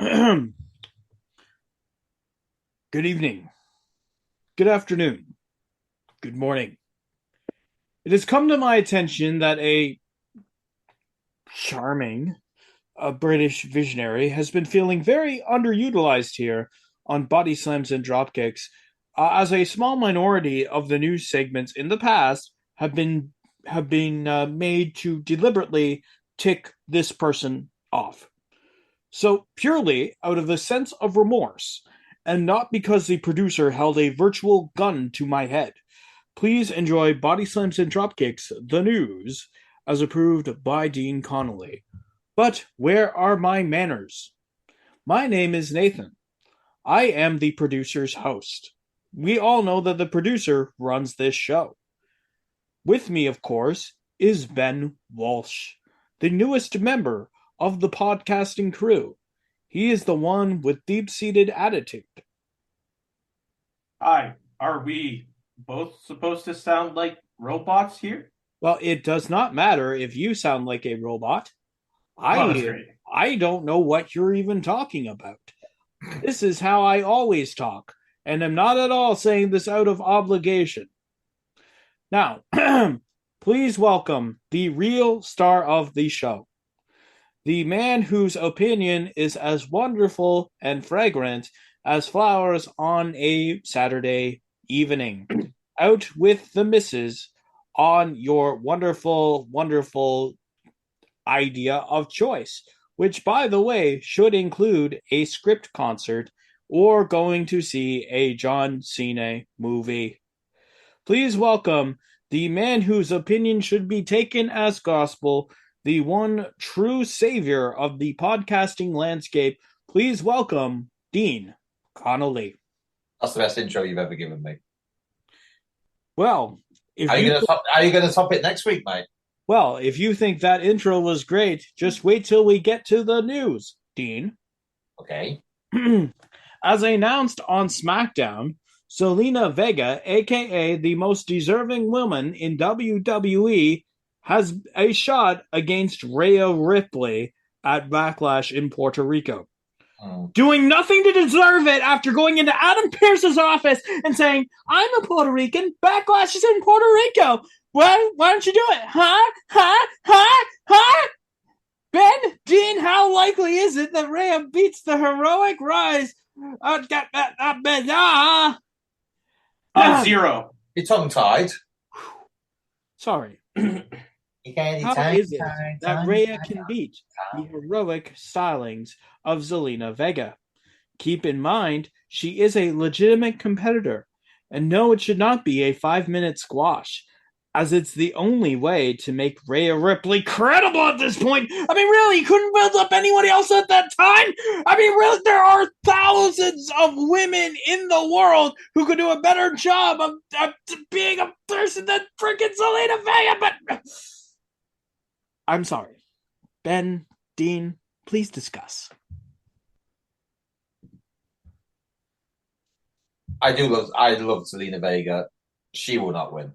Good evening, good afternoon, good morning. It has come to my attention that a charming British visionary has been feeling very underutilized here on Bodyslams and Dropkicks, as a small minority of the news segments in the past have been made to deliberately tick this person off. So, purely out of a sense of remorse, and not because the producer held a virtual gun to my head, please enjoy Body Slams and Dropkicks, the news, as approved by Dean Connolly. But where are my manners? My name is Nathan. I am the producer's host. We all know that the producer runs this show. With me, of course, is Ben Walsh, the newest member of the podcasting crew. He is the one with deep-seated attitude. Hi, are we both supposed to sound like robots here? Well, it does not matter if you sound like a robot. Oh, that's I great. I don't know what you're even talking about. This is how I always talk, and I'm not at all saying this out of obligation. Now, please welcome the real star of the show. The man whose opinion is as wonderful and fragrant as flowers on a Saturday evening. Out with the missus on your wonderful, wonderful idea of choice, which, by the way, should include a script concert or going to see a John Cena movie. Please welcome the man whose opinion should be taken as gospel, the one true savior of the podcasting landscape. Please welcome Dean Connolly. That's the best intro you've ever given me. Well, if Are you going to top it next week, mate? Well, if you think that intro was great, just wait till we get to the news, Dean. Okay. As announced on SmackDown, Zelina Vega, aka the most deserving woman in WWE, has a shot against Rhea Ripley at Backlash in Puerto Rico. Doing nothing to deserve it after going into Adam Pearce's office and saying, I'm a Puerto Rican, Backlash is in Puerto Rico. Why don't you do it? Huh? Ben, Dean, how likely is it that Rhea beats the heroic rise? Zero. You're tongue-tied. Sorry. How is it that Rhea can beat the heroic stylings of Zelina Vega? Keep in mind, she is a legitimate competitor. And no, it should not be a 5-minute squash, as it's the only way to make Rhea Ripley credible at this point. I mean, really, you couldn't build up anyone else at that time? I mean, really, there are thousands of women in the world who could do a better job of being a person than freaking Zelina Vega, but I'm sorry. Ben, Dean, please discuss. I love Zelina Vega. She will not win.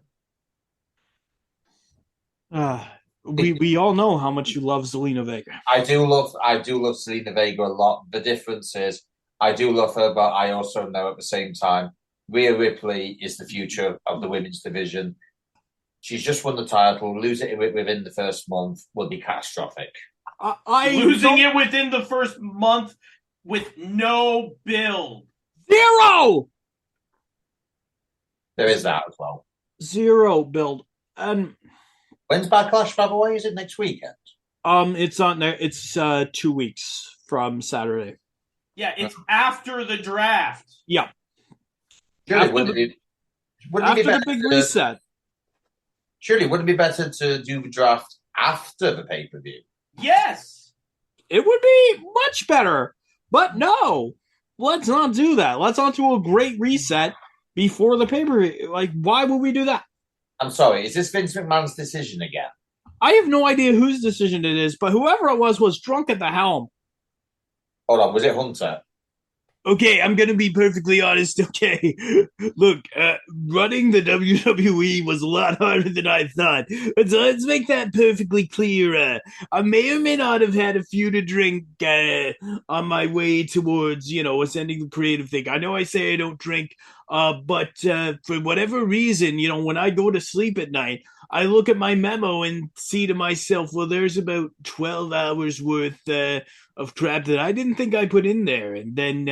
We all know how much you love Zelina Vega. I do love Zelina Vega a lot. The difference is I do love her, but I also know at the same time Rhea Ripley is the future of the women's division. She's just won the title. Lose it within the first month would be catastrophic. Losing it within the first month with no build. Zero! There is that as well. Zero build. When's Backlash, by the way? Is it next weekend? It's on there. It's 2 weeks from Saturday. Yeah, it's after the draft. Yeah. Surely, after the big reset. Surely, wouldn't it be better to do the draft after the pay-per-view? Yes! It would be much better. But no, let's not do that. Let's not do a great reset before the pay-per-view. Like, why would we do that? I'm sorry, is this Vince McMahon's decision again? I have no idea whose decision it is, but whoever it was drunk at the helm. Hold on, was it Hunter? Okay, I'm gonna be perfectly honest. Okay, look, running the WWE was a lot harder than I thought. Let's make that perfectly clear. I may or may not have had a few to drink on my way towards, ascending the creative thing. I know I say I don't drink, but for whatever reason, when I go to sleep at night, I look at my memo and see to myself, well, there's about 12 hours worth of crap that I didn't think I put in there, and then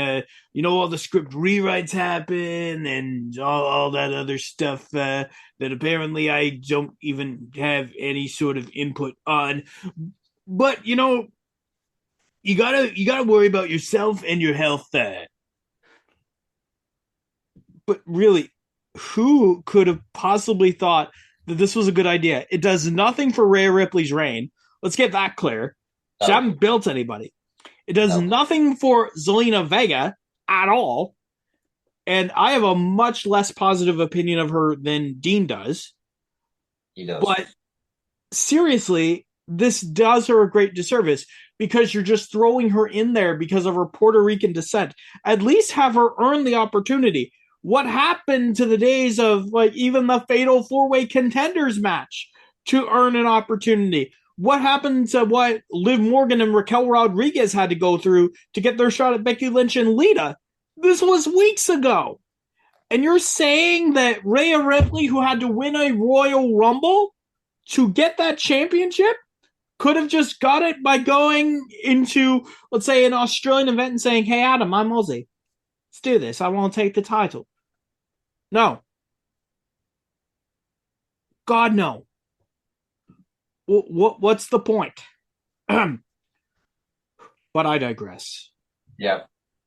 all the script rewrites happen and all that other stuff that apparently I don't even have any sort of input on. But you gotta worry about yourself and your health. But really, who could have possibly thought that this was a good idea? It does nothing for Rhea Ripley's reign. Let's get that clear. She No, hasn't built anybody. It does no, nothing for Zelina Vega at all. And I have a much less positive opinion of her than Dean does. he does. But seriously, this does her a great disservice because you're just throwing her in there because of her Puerto Rican descent. At least have her earn the opportunity. What happened to the days of even the fatal four-way contenders match to earn an opportunity? What happened to what Liv Morgan and Raquel Rodriguez had to go through to get their shot at Becky Lynch and Lita? This was weeks ago. And you're saying that Rhea Ripley, who had to win a Royal Rumble to get that championship, could have just got it by going into, let's say, an Australian event and saying, hey, Adam, I'm Aussie. Let's do this. I want to take the title. No. God, no. What's the point? But I digress. Yeah.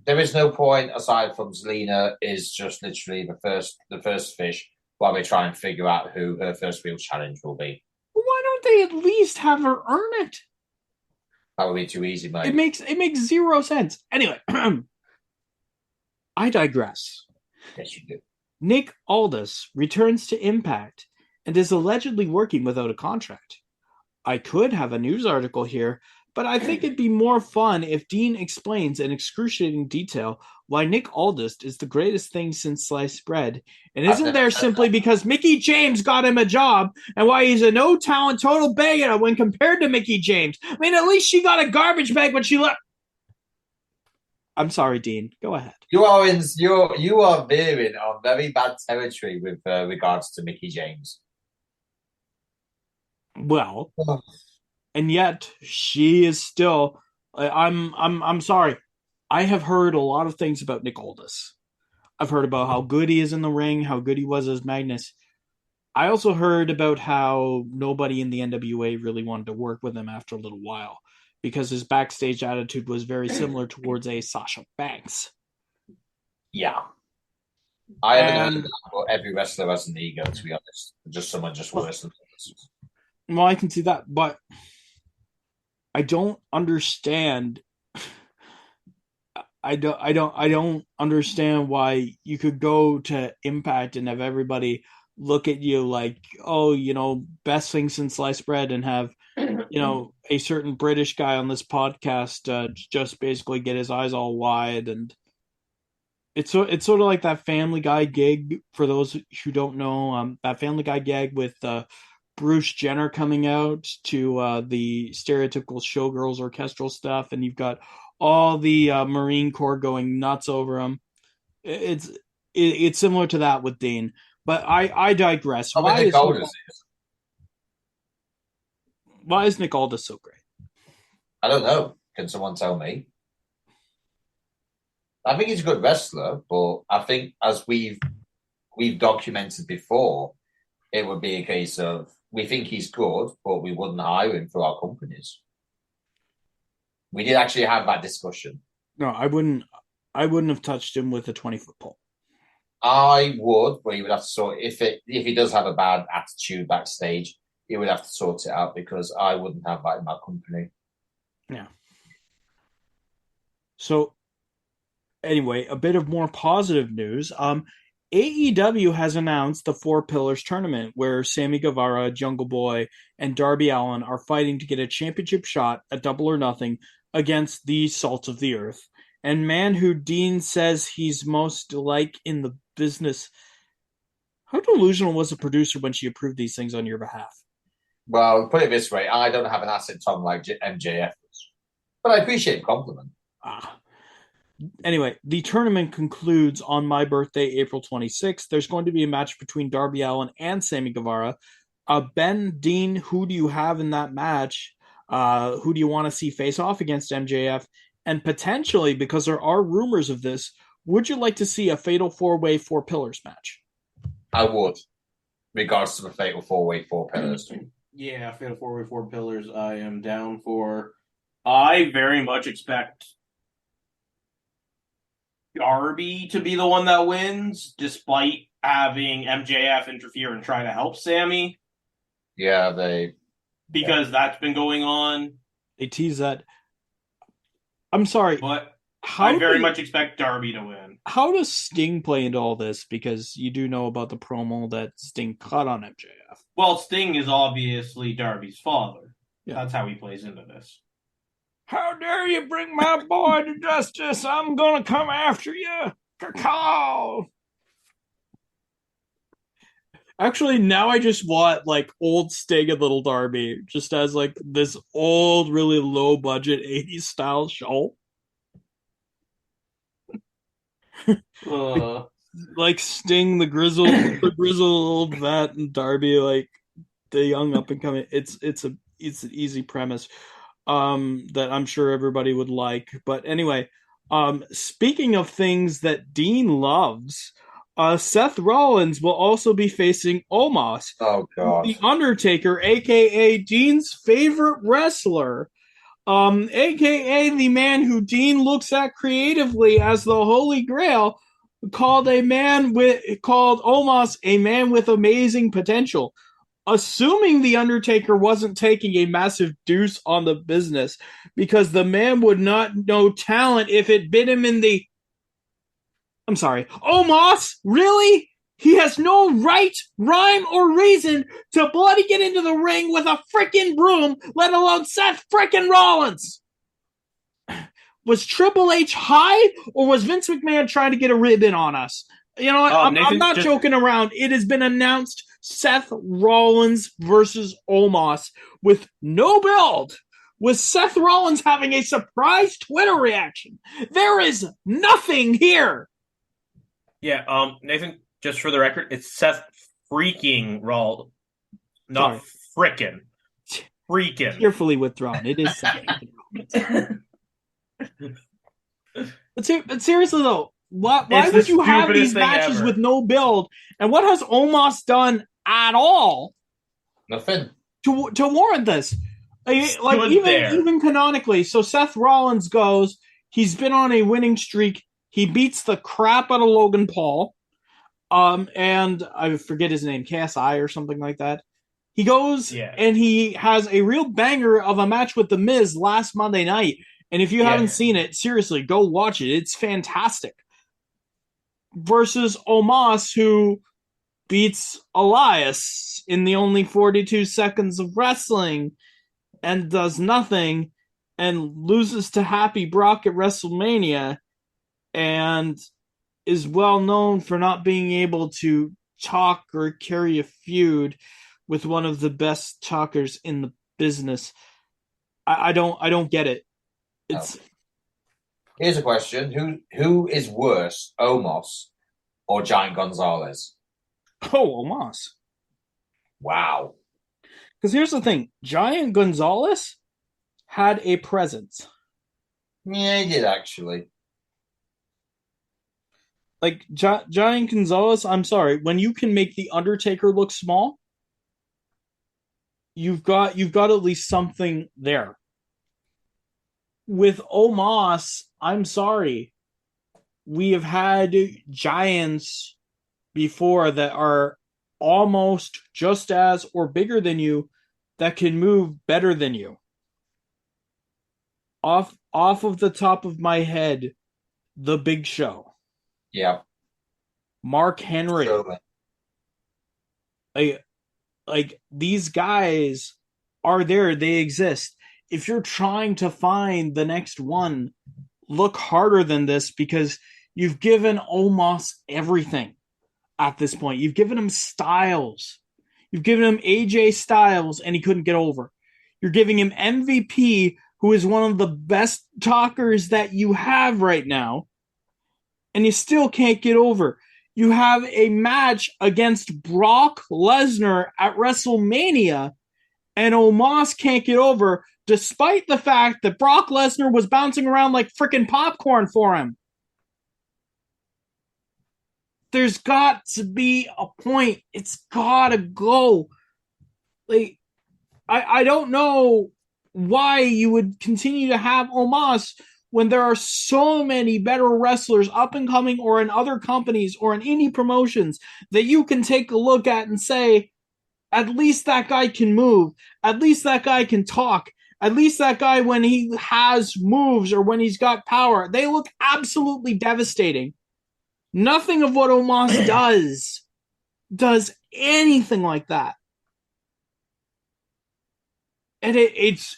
There is no point aside from Zelina is just literally the first fish while we try and figure out who her first real challenge will be. Why don't they at least have her earn it? That would be too easy, mate. It makes zero sense. Anyway, I digress. Yes, you do. Nick Aldis returns to Impact and is allegedly working without a contract. I could have a news article here, but I think it'd be more fun if Dean explains in excruciating detail why Nick Aldis is the greatest thing since sliced bread, and isn't there simply because Mickie James got him a job, and why he's a no-talent total beta when compared to Mickie James. I mean, at least she got a garbage bag when she left. I'm sorry, Dean. Go ahead. You are veering on very bad territory with regards to Mickie James. Well, and yet she is still. I'm sorry. I have heard a lot of things about Nick Aldis. I've heard about how good he is in the ring, how good he was as Magnus. I also heard about how nobody in the NWA really wanted to work with him after a little while because his backstage attitude was very similar towards a Sasha Banks. Yeah. I haven't heard that, but every wrestler has an ego, to be honest. Just someone just worse than others. Well, I can see that, but I don't understand. I don't understand why you could go to Impact and have everybody look at you like, oh, best thing since sliced bread, and have a certain British guy on this podcast just basically get his eyes all wide, and it's sort of like that Family Guy gig. For those who don't know, that Family Guy gag with Bruce Jenner coming out to the stereotypical showgirls orchestral stuff, and you've got all the Marine Corps going nuts over him. It's similar to that with Dean, but I digress. Why is Nick Aldis so great? I don't know. Can someone tell me? I think he's a good wrestler, but I think as we've documented before, it would be a case of we think he's good, but we wouldn't hire him for our companies. We did actually have that discussion. No, I wouldn't have touched him with a 20-foot pole. I would, but he would have to sort if he does have a bad attitude backstage, he would have to sort it out because I wouldn't have that in my company. Yeah. So anyway, a bit of more positive news. AEW has announced the Four Pillars tournament where Sammy Guevara, Jungle Boy, and Darby Allin are fighting to get a championship shot at Double or Nothing against the Salt of the Earth. and man who Dean says he's most like in the business. How delusional was the producer when she approved these things on your behalf? Well, put it this way, I don't have an acid tongue like MJF does, but I appreciate the compliment. Ah. Anyway, the tournament concludes on my birthday, April 26th. There's going to be a match between Darby Allin and Sammy Guevara. Ben, Dean, who do you have in that match? Who do you want to see face off against MJF? And potentially, because there are rumors of this, would you like to see a fatal four-way, four pillars match? I would, regards to the fatal four-way, four pillars. Yeah, fatal four-way, four pillars. I am down for. I very much expect Darby to be the one that wins, despite having MJF interfere and try to help Sammy. Yeah, because that's been going on. They tease that. I'm sorry, but I very much expect Darby to win. How does Sting play into all this? Because you do know about the promo that Sting cut on MJF. Well, Sting is obviously Darby's father. Yeah. That's how he plays into this. How dare you bring my boy to justice? I'm gonna come after you. Cacao. Actually, now I just want like old Sting and Little Darby, just as like this old, really low budget 80s style show. Like Sting, the grizzled old vet, and Darby, like the young up and coming. It's an easy premise that I'm sure everybody would like. But anyway, speaking of things that Dean loves, Seth Rollins will also be facing Omos, the Undertaker, aka Dean's favorite wrestler. Aka the man who Dean looks at creatively as the Holy Grail, called Omos a man with amazing potential. Assuming the Undertaker wasn't taking a massive deuce on the business, because the man would not know talent if it bit him in the. I'm sorry, Omos, really? He has no right, rhyme, or reason to bloody get into the ring with a frickin' broom, let alone Seth frickin' Rollins. Was Triple H high, or was Vince McMahon trying to get a ribbon on us? You know what? I'm not joking around. It has been announced Seth Rollins versus Omos with no build, with Seth Rollins having a surprise Twitter reaction. There is nothing here. Yeah, Nathan, just for the record, it's Seth freaking Rollins, not frickin'. Freaking. Carefully withdrawn. It is Seth But seriously though, why would you have these matches with no build? And what has Omos done at all? Nothing to warrant this. Like even canonically, so Seth Rollins goes. He's been on a winning streak. He beats the crap out of Logan Paul. And I forget his name, KSI or something like that. He goes and he has a real banger of a match with The Miz last Monday night. And if you haven't seen it, seriously, go watch it. It's fantastic. Versus Omos, who beats Elias in the only 42 seconds of wrestling and does nothing and loses to Happy Brock at WrestleMania and is well known for not being able to talk or carry a feud with one of the best talkers in the business. I don't get it. Here's a question: Who is worse, Omos or Giant Gonzalez? Oh, Omos. Wow. Because here's the thing: Giant Gonzalez had a presence. Yeah, he did actually. Like Giant Gonzalez, I'm sorry, when you can make the Undertaker look small, you've got at least something there. With Omos, I'm sorry, we have had giants before that are almost just as or bigger than you that can move better than you. Off of the top of my head, The Big Show. Yeah. Mark Henry. Totally. Like these guys are there, they exist. If you're trying to find the next one, look harder than this because you've given Omos everything at this point. You've given him Styles. You've given him AJ Styles, and he couldn't get over. You're giving him MVP, who is one of the best talkers that you have right now, and you still can't get over. You have a match against Brock Lesnar at WrestleMania, and Omos can't get over, despite the fact that Brock Lesnar was bouncing around like freaking popcorn for him. There's got to be a point. It's gotta go. Like, I don't know why you would continue to have Omos when there are so many better wrestlers up and coming or in other companies or in indie promotions that you can take a look at and say, at least that guy can move. At least that guy can talk. At least that guy, when he has moves or when he's got power, they look absolutely devastating. Nothing of what Omos does anything like that. And it's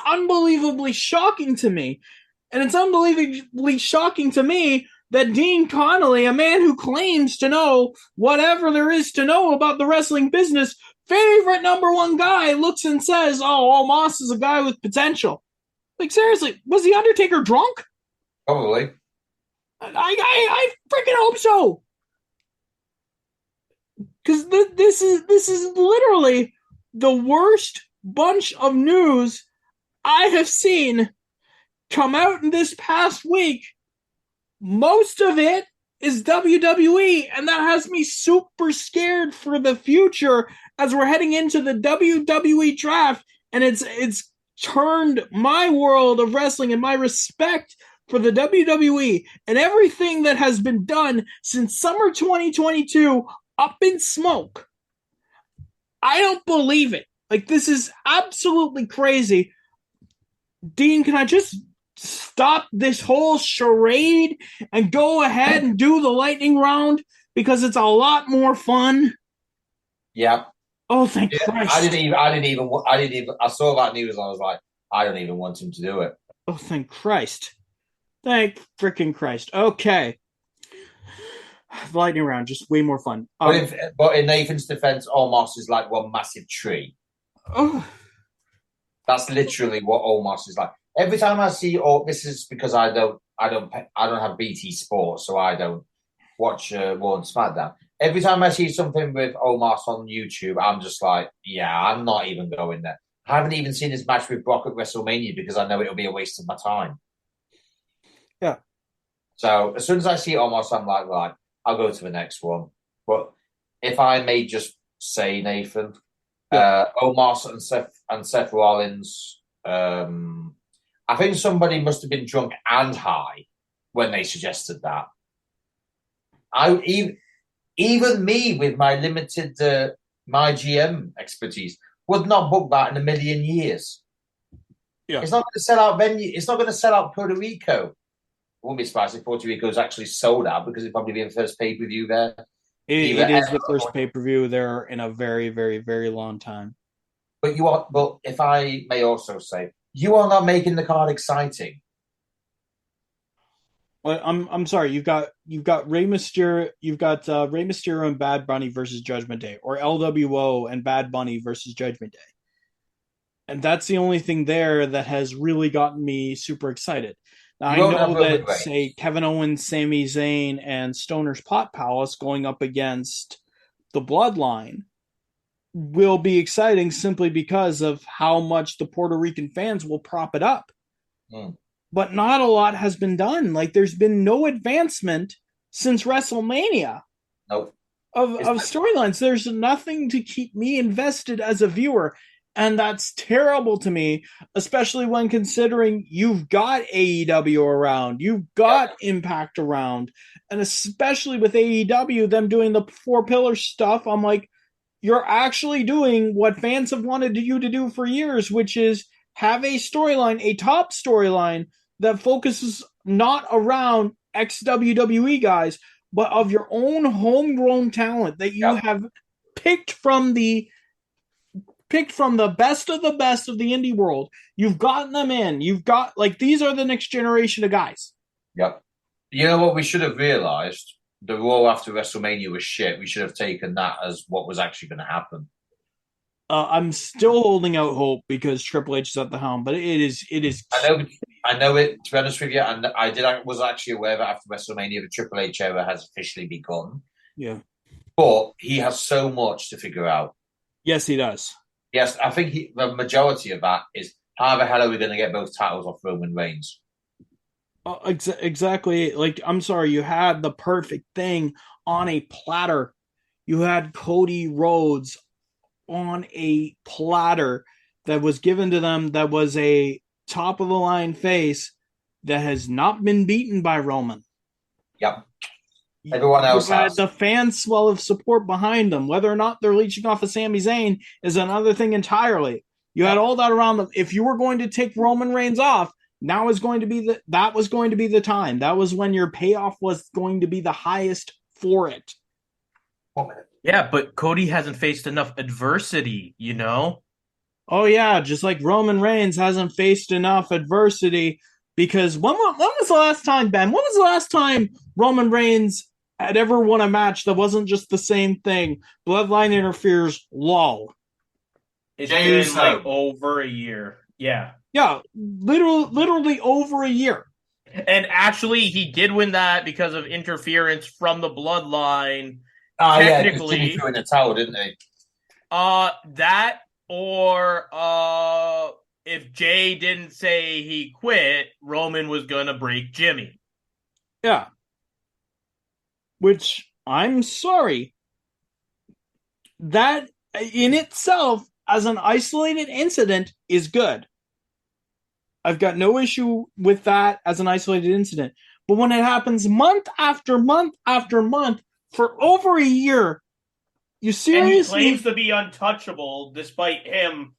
unbelievably shocking to me. And it's unbelievably shocking to me that Dean Connolly, a man who claims to know whatever there is to know about the wrestling business, favorite number one guy, looks and says, oh, Omos is a guy with potential. Like, seriously, was The Undertaker drunk? Probably. I freaking hope so. Because this is literally the worst bunch of news I have seen come out in this past week. Most of it is WWE, and that has me super scared for the future as we're heading into the WWE draft, and it's turned my world of wrestling and my respect for the WWE and everything that has been done since summer 2022 up in smoke. I don't believe it. Like, this is absolutely crazy. Dean, can I just stop this whole charade and go ahead and do the lightning round? Because it's a lot more fun. Yeah. Oh, thank Christ. I didn't even, I saw that news and I was like, I don't even want him to do it. Oh, thank Christ. Thank freaking Christ. Okay. The lightning round, just way more fun. But in Nathan's defense, Omos is like one massive tree. Oh. That's literally what Omos is like. Every time I see, this is because I don't have BT Sports, so I don't watch Raw and SmackDown. Every time I see something with Omos on YouTube, I'm just like, yeah, I'm not even going there. I haven't even seen his match with Brock at WrestleMania because I know it'll be a waste of my time. Yeah. So as soon as I see Omos, I'm like, right, I'll go to the next one. But if I may just say, Nathan, Omos and Seth Rollins, I think somebody must have been drunk and high when they suggested that. Even me with my limited my GM expertise would not book that in a million years. Yeah. It's not going to sell out venue. It's not going to sell out Puerto Rico. It won't be surprised if Puerto Rico is actually sold out because it'd probably be the first pay-per-view there. It is the first pay-per-view there in a very, very, very long time. But if I may also say, you are not making the card exciting. Well, I'm sorry. You've got Rey Mysterio. You've got Rey Mysterio and Bad Bunny versus Judgment Day, or LWO and Bad Bunny versus Judgment Day, and that's the only thing there that has really gotten me super excited. Now, I know that, say, Kevin Owens, Sami Zayn, and Stoner's Pot Palace going up against the Bloodline will be exciting simply because of how much the Puerto Rican fans will prop it up. But not a lot has been done. Like, there's been no advancement since WrestleMania. Nope. Of storylines. There's nothing to keep me invested as a viewer. And that's terrible to me, especially when considering you've got AEW around, you've got Impact around, and especially with AEW, them doing the 4 pillar stuff, I'm like, you're actually doing what fans have wanted you to do for years, which is have a storyline, a top storyline that focuses not around ex-WWE guys, but of your own homegrown talent that you have picked from the picked from the best of the indie world. You've gotten them in. You've got, like, these are the next generation of guys. Yep. You know what we should have realised? The Raw after WrestleMania was shit. We should have taken that as what was actually going to happen. I'm still holding out hope because Triple H is at the helm, but it is. I know it. To be honest with you, and I was actually aware that after WrestleMania, the Triple H era has officially begun. Yeah, but he has so much to figure out. Yes, he does. Yes, I think the majority of that is how the hell are we going to get both titles off Roman Reigns? Exactly. Like, I'm sorry, you had the perfect thing on a platter. You had Cody Rhodes on a platter that was given to them, that was a top of the line face that has not been beaten by Roman. Yep. Everyone else has. The fan swell of support behind them. Whether or not they're leeching off of Sami Zayn is another thing entirely. You had all that around them. If you were going to take Roman Reigns off, that was going to be the time. That was when your payoff was going to be the highest for it. 1 minute. Yeah, but Cody hasn't faced enough adversity, you know? Oh, yeah, just like Roman Reigns hasn't faced enough adversity, because when was the last time, Ben? When was the last time Roman Reigns had ever won a match that wasn't just the same thing? Bloodline interferes, lol. It's been like over a year. Yeah. Yeah, literally over a year. And actually, he did win that because of interference from the Bloodline. Technically, yeah, he threw in the towel, didn't he? That or if Jay didn't say he quit, Roman was gonna break Jimmy. Yeah. Which, I'm sorry, that in itself, as an isolated incident, is good. I've got no issue with that as an isolated incident. But when it happens month after month after month for over a year, you seriously... And he claims to be untouchable despite him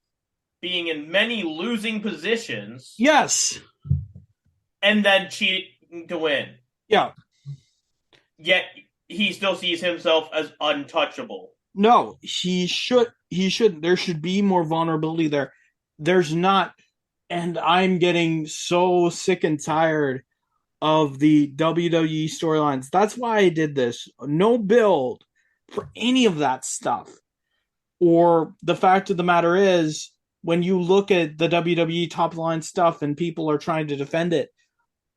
being in many losing positions. Yes. And then cheating to win. Yeah. Yet he still sees himself as untouchable. No, he shouldn't. There should be more vulnerability there. There's not. And I'm getting so sick and tired of the WWE storylines. That's why I did this. No build for any of that stuff. Or the fact of the matter is, when you look at the WWE top line stuff and people are trying to defend it,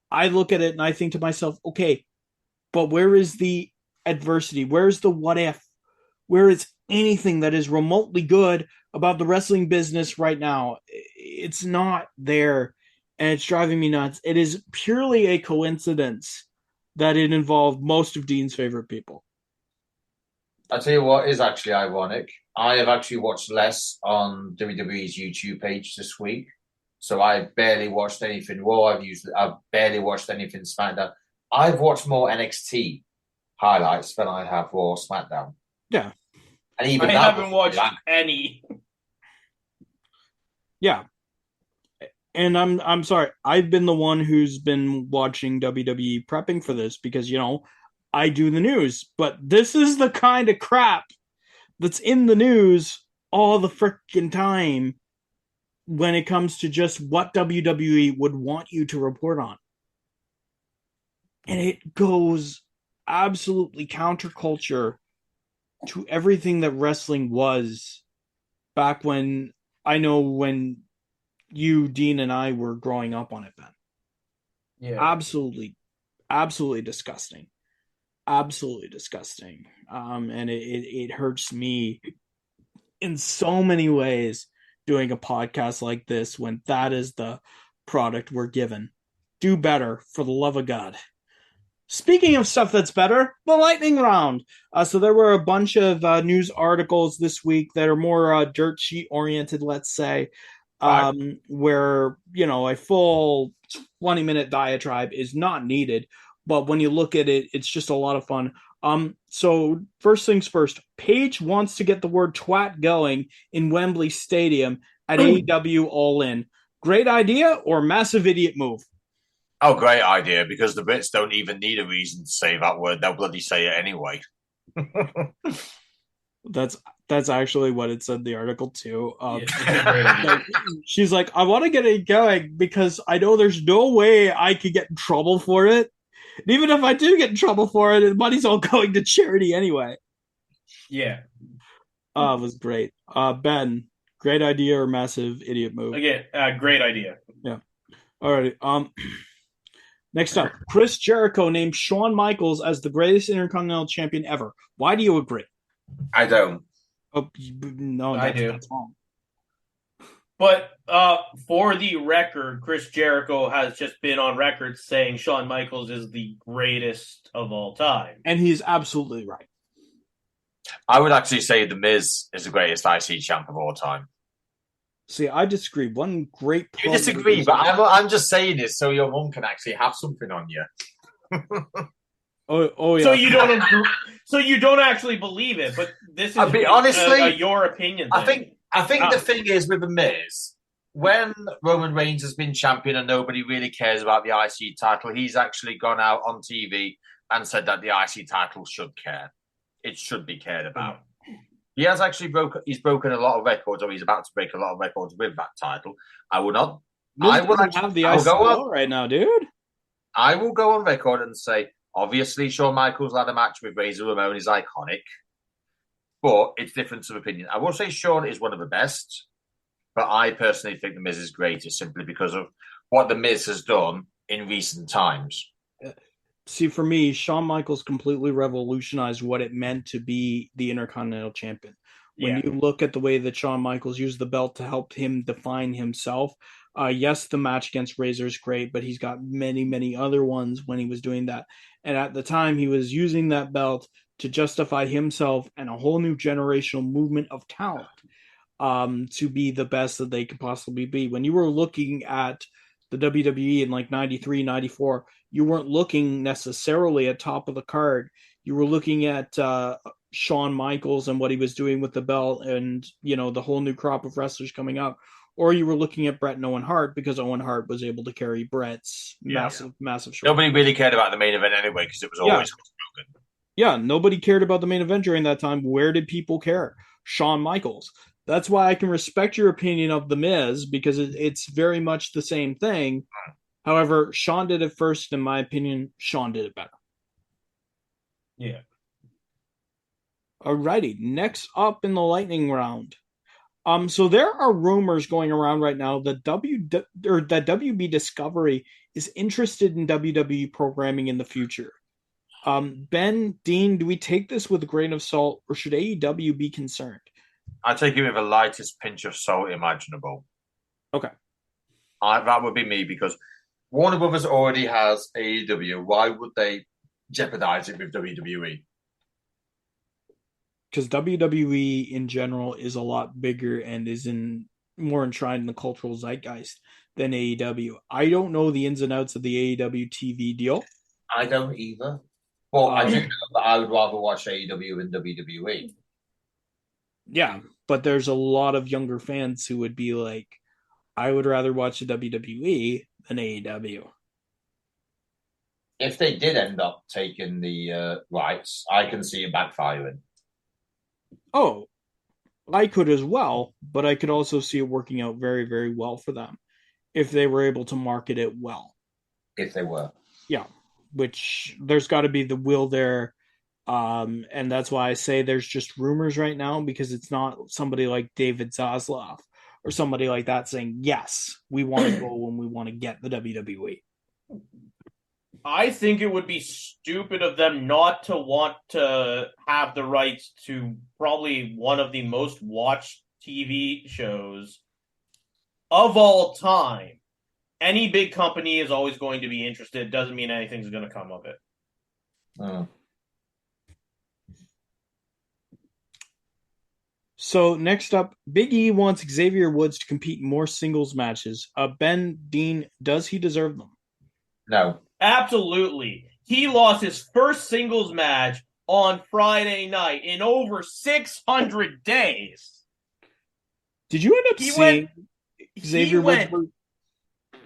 I look at it and I think to myself, okay, but where is the adversity? Where's the what if? Where is anything that is remotely good about the wrestling business right now? It's not there, and it's driving me nuts. It is purely a coincidence that it involved most of Dean's favorite people. I'll tell you what is actually ironic. I have actually watched less on WWE's YouTube page this week. So I barely watched anything Raw. I've barely watched anything SmackDown. I've watched more NXT highlights than I have Raw SmackDown. Yeah. And even I haven't watched any. Yeah. And I'm sorry. I've been the one who's been watching WWE prepping for this because, you know, I do the news. But this is the kind of crap that's in the news all the freaking time when it comes to just what WWE would want you to report on. And it goes absolutely counterculture to everything that wrestling was back when, I know when you, Dean, and I were growing up on it, Ben. Yeah. Absolutely disgusting. Absolutely disgusting. And it hurts me in so many ways doing a podcast like this when that is the product we're given. Do better, for the love of God. Speaking of stuff that's better, the lightning round. So there were a bunch of news articles this week that are more dirt sheet oriented, let's say, where, you know, a full 20-minute diatribe is not needed. But when you look at it, it's just a lot of fun. So first things first, Paige wants to get the word twat going in Wembley Stadium at AEW All In. Great idea or massive idiot move? Oh, great idea, because the Brits don't even need a reason to say that word. They'll bloody say it anyway. That's That's actually what it said in the article too. It's a great idea. Like, she's like, I want to get it going because I know there's no way I could get in trouble for it. And even if I do get in trouble for it, the money's all going to charity anyway. Yeah. It was great. Ben, great idea or massive idiot move? Again, great idea. Yeah. Alrighty. Next up, Chris Jericho named Shawn Michaels as the greatest Intercontinental Champion ever. Why do you agree? I don't. Oh, no, I do. that's wrong. But for the record, Chris Jericho has just been on record saying Shawn Michaels is the greatest of all time. And he's absolutely right. I would actually say The Miz is the greatest IC champ of all time. See, I disagree. One great. You disagree, but I'm just saying this so your mum can actually have something on you. Oh yeah. So you don't agree, so you don't actually believe it, but this is honestly, your opinion. Then. I think the thing is with The Miz, when Roman Reigns has been champion and nobody really cares about the IC title, he's actually gone out on TV and said that the IC title should care. It should be cared about. He has actually broken a lot of records, or he's about to break a lot of records with that title. I will not. I will actually have the IC right now, dude. I will go on record and say, obviously, Shawn Michaels had a match with Razor Ramon is iconic, but it's difference of opinion. I will say Shawn is one of the best, but I personally think The Miz is greatest simply because of what The Miz has done in recent times. See, for me, Shawn Michaels completely revolutionized what it meant to be the Intercontinental Champion. When you look at the way that Shawn Michaels used the belt to help him define himself, yes, the match against Razor is great, but he's got many, many other ones when he was doing that. And at the time, he was using that belt to justify himself and a whole new generational movement of talent to be the best that they could possibly be. When you were looking at the WWE in like 93, 94, you weren't looking necessarily at top of the card. You were looking at Shawn Michaels and what he was doing with the belt and, you know, the whole new crop of wrestlers coming up. Or you were looking at Bret and Owen Hart because Owen Hart was able to carry Bret's massive show. Nobody really cared about the main event anyway because it was always broken. Yeah, nobody cared about the main event during that time. Where did people care? Shawn Michaels. That's why I can respect your opinion of The Miz because it's very much the same thing. However, Shawn did it first. In my opinion, Shawn did it better. Yeah. Alrighty. Next up in the lightning round. So there are rumors going around right now that that WB Discovery is interested in WWE programming in the future. Ben, Dean, do we take this with a grain of salt, or should AEW be concerned? I take it with the lightest pinch of salt imaginable. Okay. That would be me because Warner Brothers already has AEW. Why would they jeopardize it with WWE? Because WWE in general is a lot bigger and is more enshrined in the cultural zeitgeist than AEW. I don't know the ins and outs of the AEW TV deal. I don't either. But I do know that I would rather watch AEW than WWE. Yeah, but there's a lot of younger fans who would be like, I would rather watch the WWE than AEW. If they did end up taking the rights, I can see it backfiring. Oh, I could as well, but I could also see it working out very, very well for them if they were able to market it well. If they were. Yeah, which there's got to be the will there. And that's why I say there's just rumors right now because it's not somebody like David Zaslav or somebody like that saying, yes, we want to go and we want to get the WWE. I think it would be stupid of them not to want to have the rights to probably one of the most watched TV shows of all time. Any big company is always going to be interested. Doesn't mean anything's going to come of it. Oh. So next up, Big E wants Xavier Woods to compete in more singles matches. Ben, Dean, does he deserve them? No. Absolutely. He lost his first singles match on Friday night in over 600 days. Did you end up seeing Xavier Woods?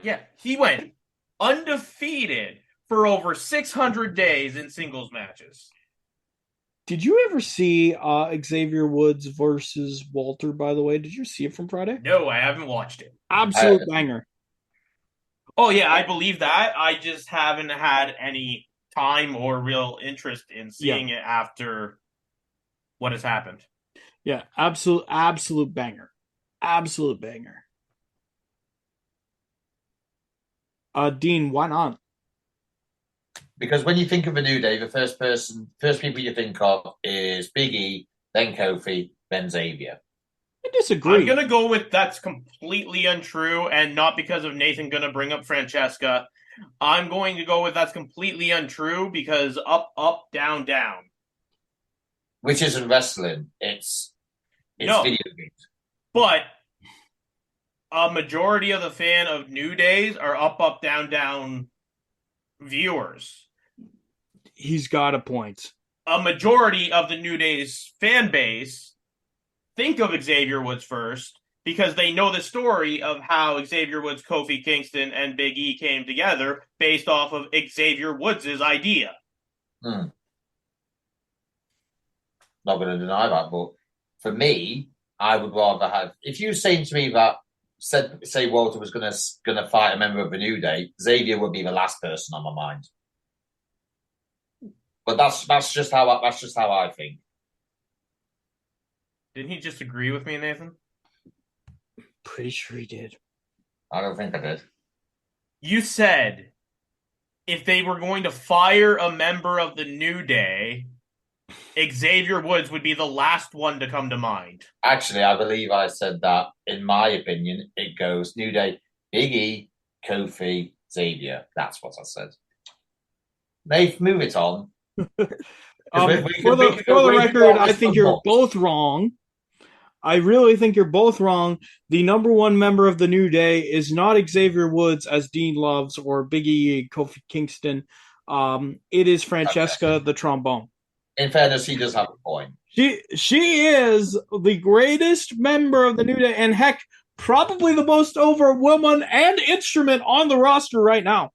Yeah, he went undefeated for over 600 days in singles matches. Did you ever see Xavier Woods versus Walter, by the way? Did you see it from Friday? No, I haven't watched it. Absolute banger. Oh yeah, I believe that. I just haven't had any time or real interest in seeing it after what has happened. Yeah, absolute banger. Absolute banger. Dean, why not? Because when you think of a New Day, the first people you think of is Big E, then Kofi, then Xavier. I disagree. I'm gonna go with that's completely untrue, and not because of Nathan gonna bring up Francesca. I'm going to go with that's completely untrue because up, up, down, down. Which isn't wrestling. It's No. video games. But a majority of the fan of New Days are up, up, down, down viewers. He's got a point. A majority of the New Days fan base think of Xavier Woods first because they know the story of how Xavier Woods, Kofi Kingston, and Big E came together based off of Xavier Woods' idea. Not going to deny that, but for me, I would rather have. If you were saying to me that say Walter was going to fight a member of the New Day, Xavier would be the last person on my mind. But that's just how I think. Didn't he just agree with me, Nathan? Pretty sure he did. I don't think I did. You said if they were going to fire a member of the New Day, Xavier Woods would be the last one to come to mind. Actually, I believe I said that. In my opinion, it goes New Day, Big E, Kofi, Xavier. That's what I said. Nate, move it on. For the record, I think you're both wrong. I really think you're both wrong. The number one member of the New Day is not Xavier Woods, as Dean loves, or Big E, Kofi Kingston. It is Francesca, the trombone. In fairness, he does have a point. She is the greatest member of the New Day, and heck, probably the most over woman and instrument on the roster right now.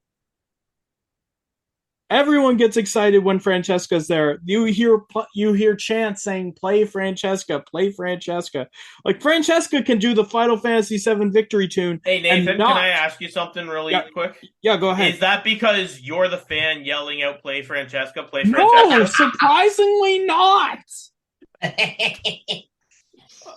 Everyone gets excited when Francesca's there. You hear chants saying, "Play Francesca, play Francesca." Like Francesca can do the Final Fantasy VII Victory tune. Hey Nathan, can I ask you something really quick? Yeah, go ahead. Is that because you're the fan yelling out "Play Francesca, play Francesca"? No, surprisingly not.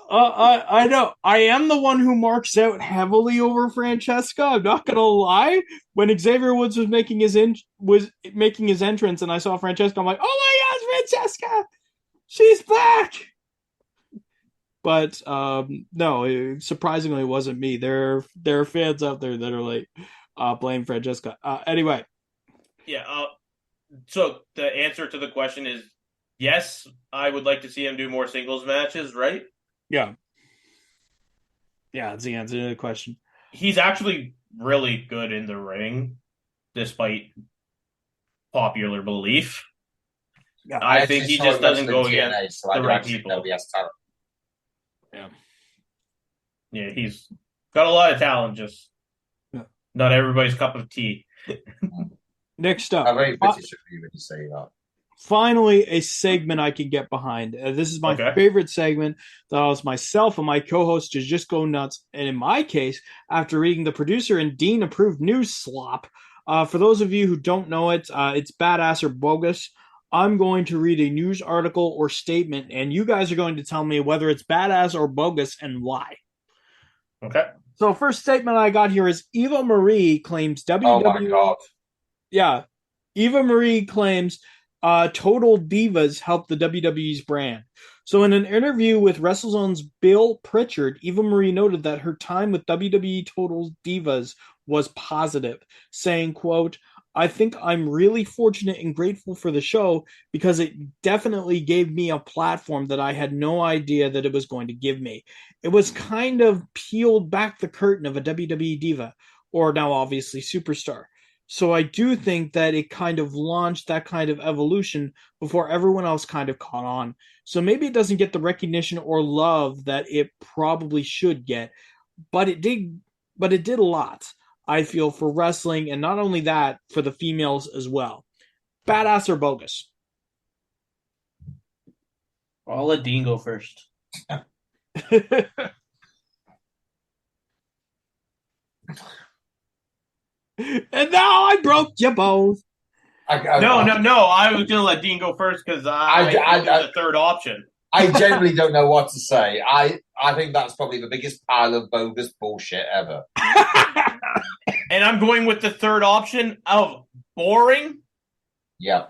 I know. I am the one who marks out heavily over Francesca. I'm not gonna lie. When Xavier Woods was making his entrance, and I saw Francesca, I'm like, "Oh my gosh, Francesca! She's back!" But no, surprisingly, it wasn't me. There are fans out there that are like, blame Francesca. Anyway, yeah. So the answer to the question is yes. I would like to see him do more singles matches, right? Yeah. Yeah, that's the answer to the question. He's actually really good in the ring, despite popular belief. Yeah, I think he just doesn't go against the right people. Yeah. Yeah, he's got a lot of talent, just not everybody's cup of tea. Next up. I'm very British of you when you say that. Finally, a segment I can get behind. This is my favorite segment that allows myself and my co-host to just go nuts. And in my case, after reading the producer and Dean approved news slop, for those of you who don't know it, it's badass or bogus. I'm going to read a news article or statement, and you guys are going to tell me whether it's badass or bogus and why. Okay. So, first statement I got here is Eva Marie claims WWE. Oh my God. Yeah, Eva Marie claims Total Divas helped the WWE's brand. So in an interview with WrestleZone's Bill Pritchard, Eva Marie noted that her time with WWE Total Divas was positive, saying, quote, "I think I'm really fortunate and grateful for the show because it definitely gave me a platform that I had no idea that it was going to give me. It was kind of peeled back the curtain of a WWE diva, or now obviously superstar. So I do think that it kind of launched that kind of evolution before everyone else kind of caught on. So maybe it doesn't get the recognition or love that it probably should get, but it did a lot, I feel, for wrestling, and not only that, for the females as well. Badass or bogus?" I'll let Dean go first. And now I broke you both. No. I was gonna let Dean go first because I do the third option. I genuinely don't know what to say. I think that's probably the biggest pile of bogus bullshit ever. And I'm going with the third option of boring. Yeah.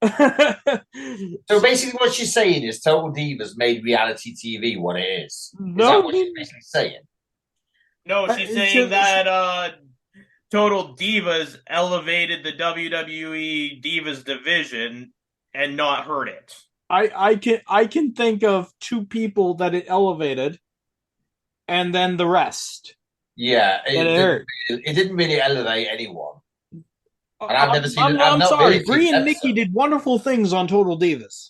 So basically what she's saying is Total Divas made reality TV what it is. Is that what she's basically saying? No, she's saying that Total Divas elevated the WWE Divas division and not hurt it. I can think of two people that it elevated, and then the rest. Yeah, it didn't really elevate anyone. And I've never seen it. I'm sorry, Brie and Nikki did wonderful things on Total Divas.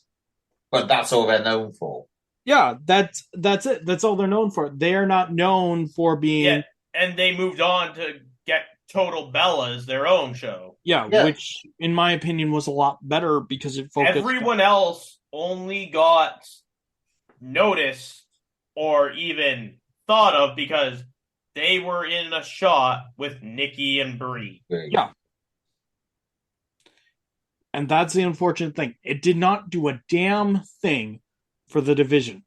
But that's all they're known for. Yeah, that's it. That's all they're known for. They're not known for being. Yeah, and they moved on to get Total Bellas their own show. Yeah, which in my opinion was a lot better because it focused. Everyone else only got noticed or even thought of because they were in a shot with Nikki and Brie. Yeah. And that's the unfortunate thing. It did not do a damn thing for the division.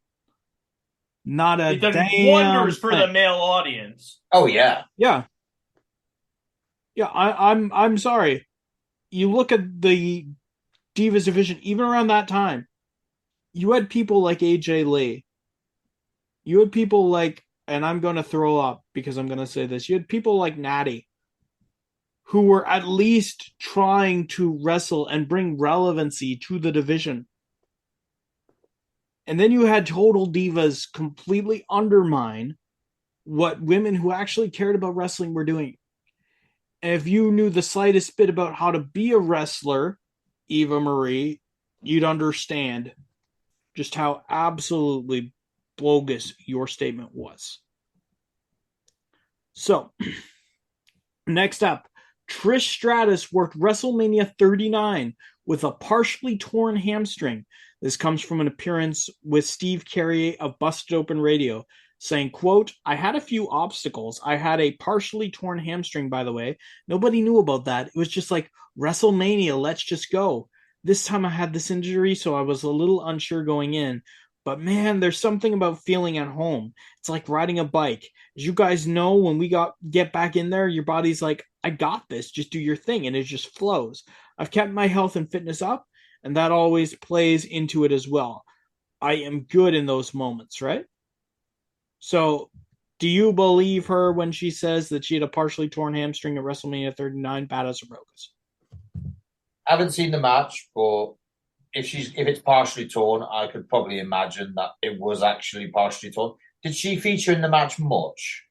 Not a damn thing. It did wonders for the male audience. Oh yeah. Yeah. Yeah, I'm sorry. You look at the Divas division, even around that time, you had people like AJ Lee. You had people like, and I'm going to throw up because I'm going to say this, you had people like Natty, who were at least trying to wrestle and bring relevancy to the division. And then you had Total Divas completely undermine what women who actually cared about wrestling were doing. And if you knew the slightest bit about how to be a wrestler, Eva Marie, you'd understand just how absolutely bogus your statement was. So, next up, Trish Stratus worked WrestleMania 39 with a partially torn hamstring. This comes from an appearance with Steve Carrier of Busted Open Radio, saying, quote, I had a few obstacles. I had a partially torn hamstring, by the way. Nobody knew about that. It was just like, WrestleMania, let's just go. This time I had this injury, so I was a little unsure going in. But man, there's something about feeling at home. It's like riding a bike. As you guys know, when we get back in there, your body's like, I got this. Just do your thing, and it just flows. I've kept my health and fitness up, and that always plays into it as well. I am good in those moments, right? So, do you believe her when she says that she had a partially torn hamstring at WrestleMania 39, badass or bogus? I haven't seen the match, but if it's partially torn, I could probably imagine that it was actually partially torn. Did she feature in the match much?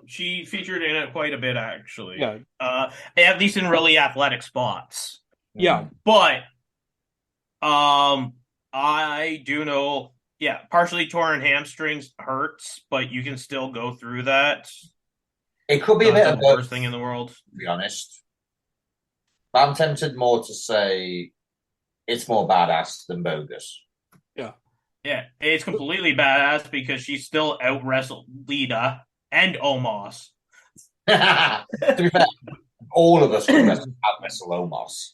She featured in it quite a bit, actually. Yeah. At least in really athletic spots. Yeah. But I do know, partially torn hamstrings hurts, but you can still go through that. It could be a bit of the worst thing in the world, to be honest. But I'm tempted more to say it's more badass than bogus. Yeah, it's completely badass because she still out-wrestled Lita and Omos. To be fair, all of us can out-wrestle Omos.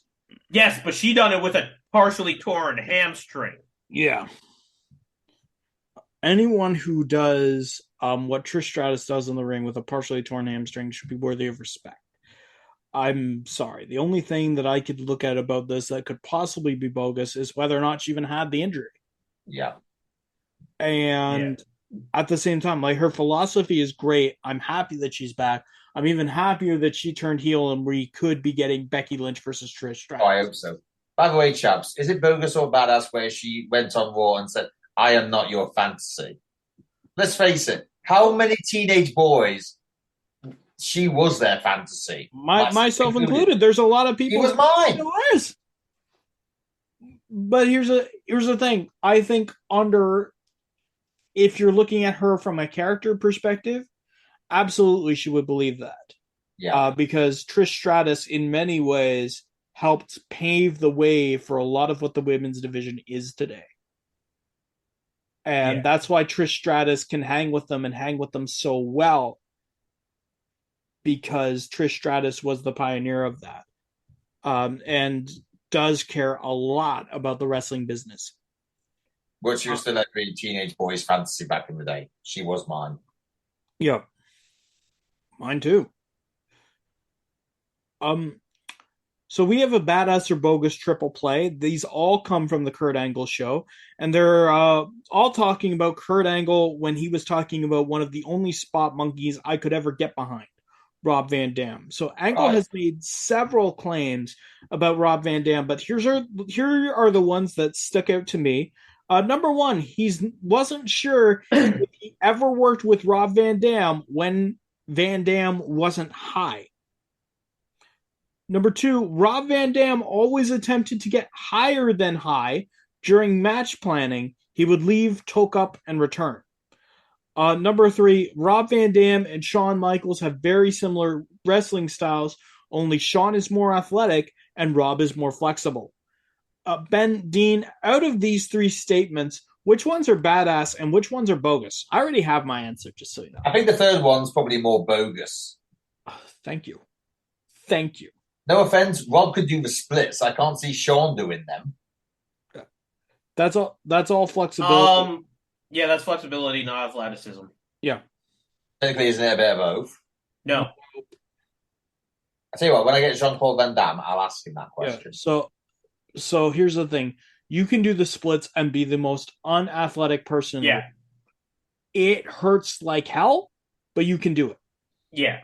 Yes, but she done it with a partially torn hamstring. Yeah. Anyone who does what Trish Stratus does in the ring with a partially torn hamstring should be worthy of respect. I'm sorry. The only thing that I could look at about this that could possibly be bogus is whether or not she even had the injury. Yeah. And at the same time, like, her philosophy is great. I'm happy that she's back. I'm even happier that she turned heel and we could be getting Becky Lynch versus Trish Stratus. Oh, I hope so. By the way, chaps, is it bogus or badass where she went on Raw and said, I am not your fantasy? Let's face it. How many teenage boys she was their fantasy? Myself included. There's a lot of people. He was mine. It was. But here's the thing. I think if you're looking at her from a character perspective, absolutely she would believe that. Yeah. Because Trish Stratus, in many ways, helped pave the way for a lot of what the women's division is today. And that's why Trish Stratus can hang with them and hang with them so well, because Trish Stratus was the pioneer of that, and does care a lot about the wrestling business. But she was still every teenage boy's fantasy back in the day. She was mine. Yeah, mine too. So we have a badass or bogus triple play. These all come from the Kurt Angle show, and they're all talking about Kurt Angle when he was talking about one of the only spot monkeys I could ever get behind, Rob Van Dam. So Angle has made several claims about Rob Van Dam, but here are the ones that stuck out to me. Number one, he wasn't sure if he ever worked with Rob Van Dam when Van Dam wasn't high. Number two, Rob Van Dam always attempted to get higher than high during match planning. He would leave, toke up, and return. Number three, Rob Van Dam and Shawn Michaels have very similar wrestling styles, only Shawn is more athletic and Rob is more flexible. Ben, Dean, out of these three statements, which ones are badass and which ones are bogus? I already have my answer, just so you know. I think the third one's probably more bogus. Thank you. Thank you. No offense, Rob could do the splits. I can't see Shawn doing them. That's all flexibility. Yeah, that's flexibility, not athleticism. Yeah. Technically, isn't it a bit of both? No. I tell you what, when I get Jean-Paul Van Damme, I'll ask him that question. Yeah. So here's the thing. You can do the splits and be the most unathletic person. Yeah. It hurts like hell, but you can do it. Yeah.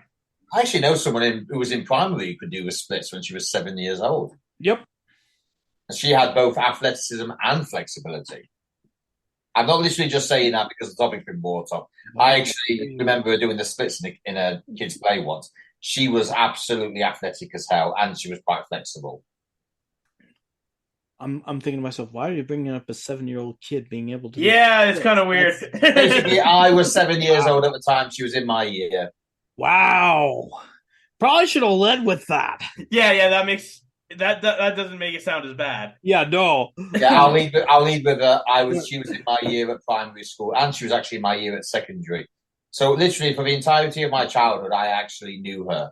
I actually know someone who was in primary who could do the splits when she was 7 years old. Yep. And she had both athleticism and flexibility. I'm not literally just saying that because the topic's been brought up. I actually remember her doing the splits in a kids' play once. She was absolutely athletic as hell, and she was quite flexible. I'm thinking to myself, why are you bringing up a 7-year-old kid being able to? Yeah, it's kind of weird. Basically, I was 7 years old at the time. She was in my year. Wow. Probably should have led with that. Yeah, that makes that doesn't make it sound as bad. Yeah, no. Yeah, I'll lead with her. She was in my year at primary school, and she was actually in my year at secondary. So literally, for the entirety of my childhood, I actually knew her.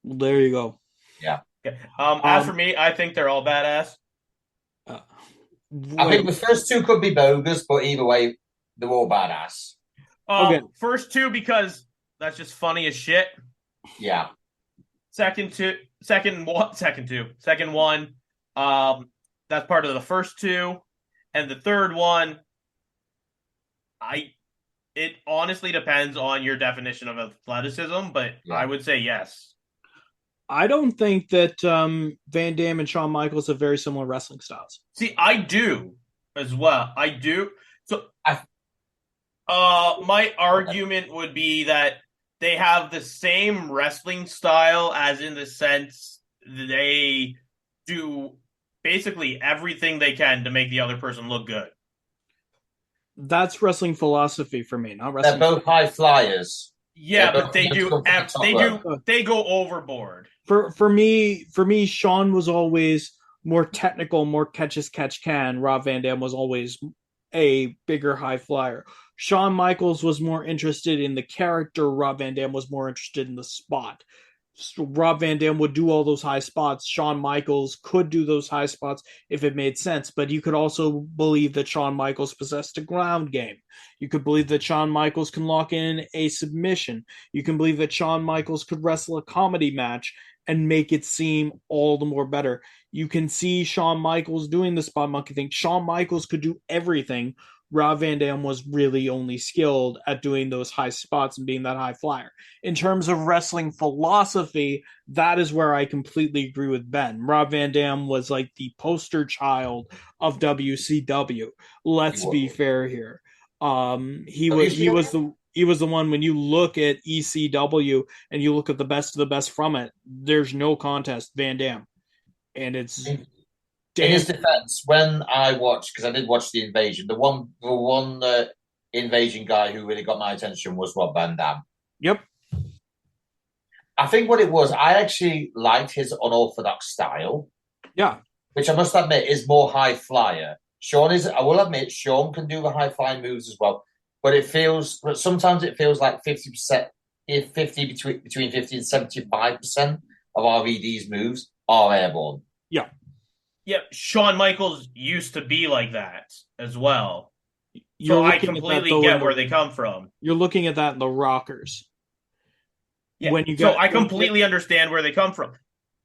Well, there you go. Yeah. As for me, I think they're all badass. I think the first two could be bogus, but either way, they're all badass. Okay. First two, because that's just funny as shit. Yeah. Second one, that's part of the first two. And the third one, it honestly depends on your definition of athleticism, but yeah. I would say yes. I don't think that Van Dam and Shawn Michaels have very similar wrestling styles. See, I do as well. I do. So, my argument would be that they have the same wrestling style, as in the sense they do basically everything they can to make the other person look good. That's wrestling philosophy for me, not wrestling. They're both high flyers. Yeah, but they go overboard. For me, Shawn was always more technical, more catch as catch can. Rob Van Dam was always a bigger high flyer. Shawn Michaels was more interested in the character. Rob Van Dam was more interested in the spot. So Rob Van Dam would do all those high spots. Shawn Michaels could do those high spots if it made sense, but you could also believe that Shawn Michaels possessed a ground game. You could believe that Shawn Michaels can lock in a submission. You can believe that Shawn Michaels could wrestle a comedy match and make it seem all the more better. You can see Shawn Michaels doing the spot monkey thing. Shawn Michaels could do everything. Rob Van Dam was really only skilled at doing those high spots and being that high flyer. In terms of wrestling philosophy, that is where I completely agree with Ben. Rob Van Dam was like the poster child of WCW. Let's be fair here. He was the one. When you look at ECW and you look at the best of the best from it, there's no contest, Van Dam. And it's in his defense, when I watched, because I did watch the Invasion, the one Invasion guy who really got my attention was Rob Van Dam. Yep. I think what it was, I actually liked his unorthodox style, Yeah. which I must admit is more high flyer. Sean is, I will admit, Sean can do the high flying moves as well, but sometimes it feels like 50%, if 50 between 50 and 75% of RVD's moves are airborne. Yeah. Yeah, Shawn Michaels used to be like that as well. You're So I looking at that completely though get where they come from. you're looking at that in the Rockers. Yeah. When you So get I completely understand where they come from.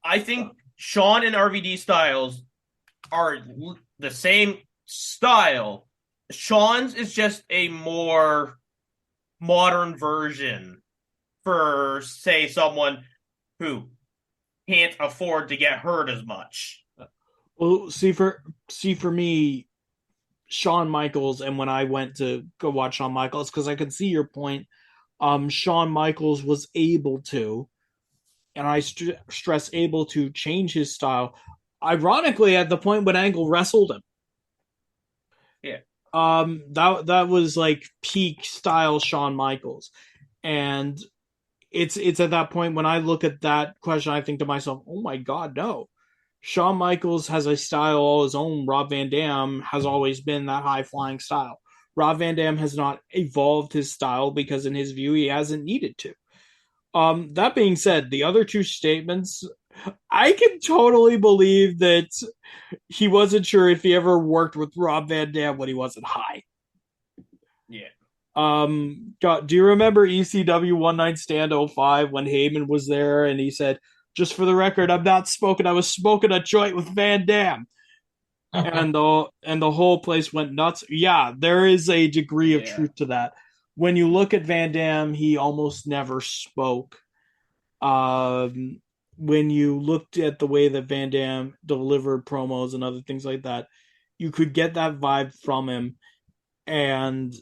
I think Shawn and RVD styles are the same style. Shawn's is just a more modern version for, say, someone who can't afford to get hurt as much. well, see for me, Shawn Michaels, and when I went to go watch Shawn Michaels, because I could see your point. Shawn Michaels was able to, and I stress able to change his style. Ironically, at the point when Angle wrestled him, Yeah. that was like peak style Shawn Michaels, and it's at that point when I look at that question, I think to myself, oh my god, no. Shawn Michaels has a style all his own. Rob Van Dam has always been that high flying style. Rob Van Dam has not evolved his style because, in his view, he hasn't needed to. That being said, the other two statements, I can totally believe that he wasn't sure if he ever worked with Rob Van Dam when he wasn't high. Yeah. Do you remember ECW One Night Stand 05 when Heyman was there and he said, "Just for the record, I'm not smoking. I was smoking a joint with Van Dam." And the whole place went nuts. Yeah, there is a degree of truth to that. When you look at Van Dam, he almost never spoke. When you looked at the way that Van Dam delivered promos and other things like that, you could get that vibe from him. And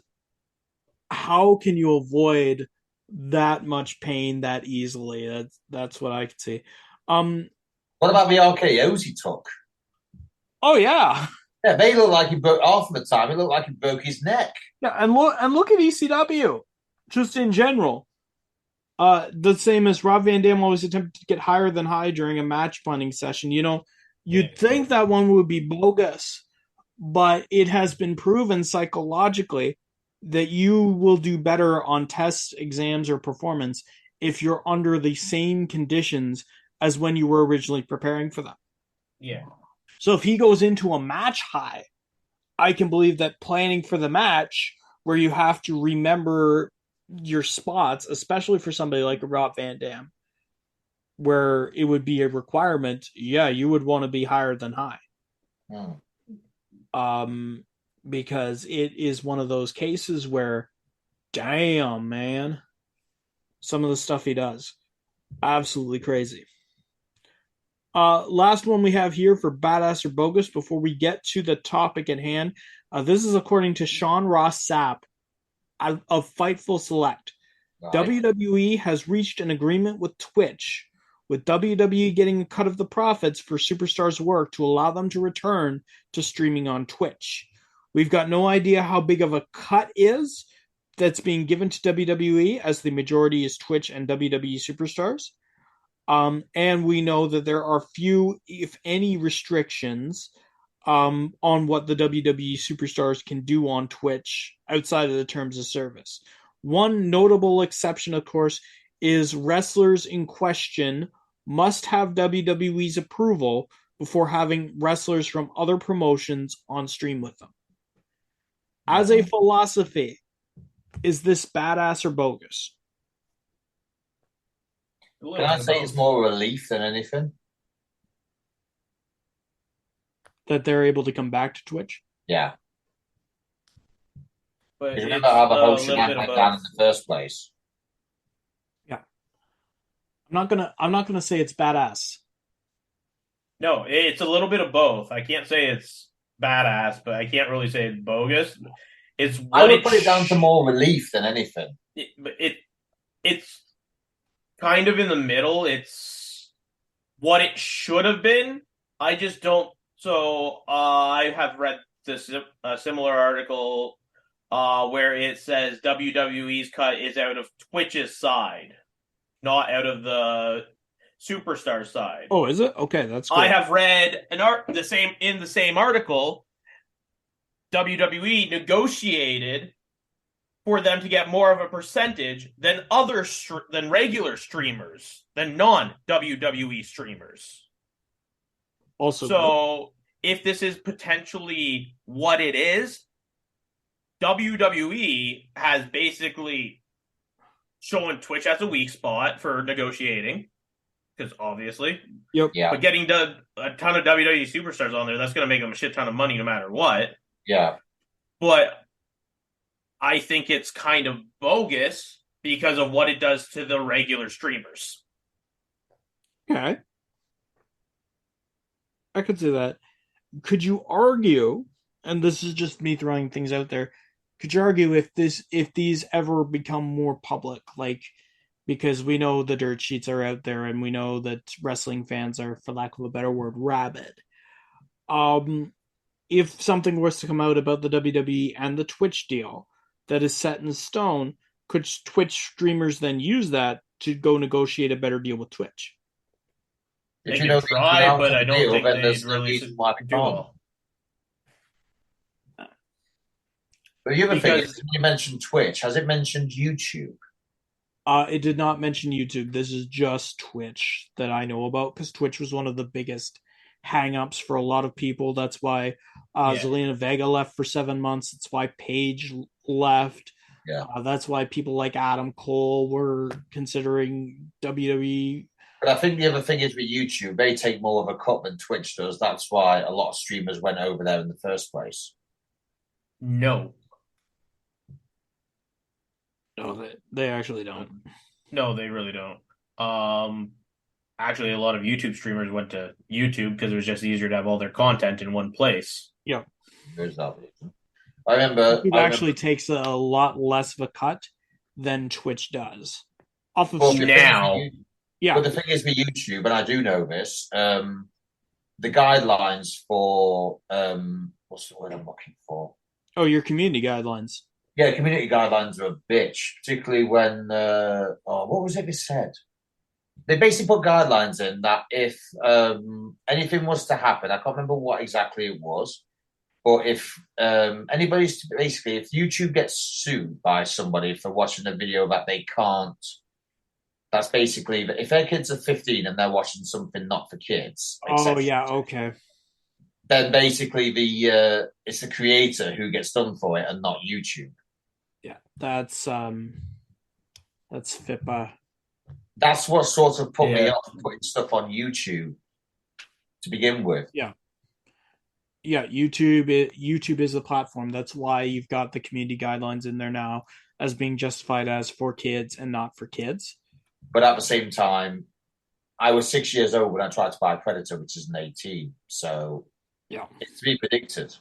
how can you avoid that much pain that easily? That's what I could see. What about the RKO's he took? Oh yeah. Yeah, they look like he broke half of the time. It looked like he broke his neck. Yeah, and look at ECW, just in general. The same as Rob Van Dam always attempted to get higher than high during a match planning session. You know, you'd think that one would be bogus, but it has been proven psychologically that you will do better on tests, exams, or performance if you're under the same conditions as when you were originally preparing for them. Yeah. So if he goes into a match high, I can believe that planning for the match where you have to remember your spots, especially for somebody like Rob Van Dam, where it would be a requirement, yeah, you would want to be higher than high. Because it is one of those cases where, damn, man, some of the stuff he does, absolutely crazy. Last one we have here for Badass or Bogus before we get to the topic at hand. This is according to Sean Ross Sapp of Fightful Select. Right. WWE has reached an agreement with Twitch, with WWE getting a cut of the profits for Superstars' work to allow them to return to streaming on Twitch. We've got no idea how big of a cut is that's being given to WWE, as the majority is Twitch and WWE Superstars. And we know that there are few, if any, restrictions on what the WWE Superstars can do on Twitch outside of the terms of service. One notable exception, of course, is wrestlers in question must have WWE's approval before having wrestlers from other promotions on stream with them. As a philosophy, is this badass or bogus? Can I say it's more relief than anything? That they're able to come back to Twitch? Yeah. But you remember how the whole shebang went down in the first place? Yeah. I'm not gonna say it's badass. No, it's a little bit of both. I can't say it's badass, but I can't really say it's bogus. It's what I would put it down to more relief than anything. It's kind of in the middle. It's what it should have been. I just don't. So I have read this similar article where it says WWE's cut is out of Twitch's side. not out of the superstar side. Oh, is it? Okay, that's I good. have read in the same article, WWE negotiated for them to get more of a percentage than than regular streamers, than non WWE streamers. Also good. So if this is potentially what it is, WWE has basically shown Twitch as a weak spot for negotiating, because obviously, Yep. Yeah, but getting a ton of WWE superstars on there, that's going to make them a shit ton of money no matter what. yeah. But I think it's kind of bogus because of what it does to the regular streamers. Okay. I could see that. Could you argue, and this is just me throwing things out there, could you argue if these ever become more public, like, because we know the dirt sheets are out there and we know that wrestling fans are, for lack of a better word, rabid. If something was to come out about the WWE and the Twitch deal that is set in stone, could Twitch streamers then use that to go negotiate a better deal with Twitch? They If you could know the ins and try, outs but of I the don't deal, think then they'd there's no really reason why they do can't. well. But the other thing Because is, you mentioned Twitch. Has it mentioned YouTube? It did not mention YouTube. This is just Twitch that I know about, because Twitch was one of the biggest hang-ups for a lot of people. That's why Yeah. Zelina Vega left for 7 months. That's why Paige left. Yeah. That's why people like Adam Cole were considering WWE. But I think the other thing is with YouTube, they take more of a cut than Twitch does. That's why a lot of streamers went over there in the first place. no, No, they actually don't. no, they really don't. Actually, a lot of YouTube streamers went to YouTube because it was just easier to have all their content in one place. Yeah. There's that reason. I remember. YouTube actually takes a lot less of a cut than Twitch does. Off of Well, stream. Now, Yeah. But the thing is with YouTube, and I do know this, the guidelines for what's the word I'm looking for? Oh, your community guidelines. Yeah, community guidelines are a bitch, particularly when what was it they said? They basically put guidelines in that if anything was to happen, I can't remember what exactly it was, but if anybody's basically if YouTube gets sued by somebody for watching a video that they can't, that's basically if their kids are 15 and they're watching something not for kids. Oh yeah, okay. Then basically it's the creator who gets done for it and not YouTube. Yeah, that's FIPA. That's what sort of put me Yeah. off putting stuff on YouTube to begin with. Yeah, YouTube is the platform. That's why you've got the community guidelines in there now as being justified as for kids and not for kids. But at the same time, I was 6 years old when I tried to buy Predator, which is an 18. So Yeah, it's to be predicted.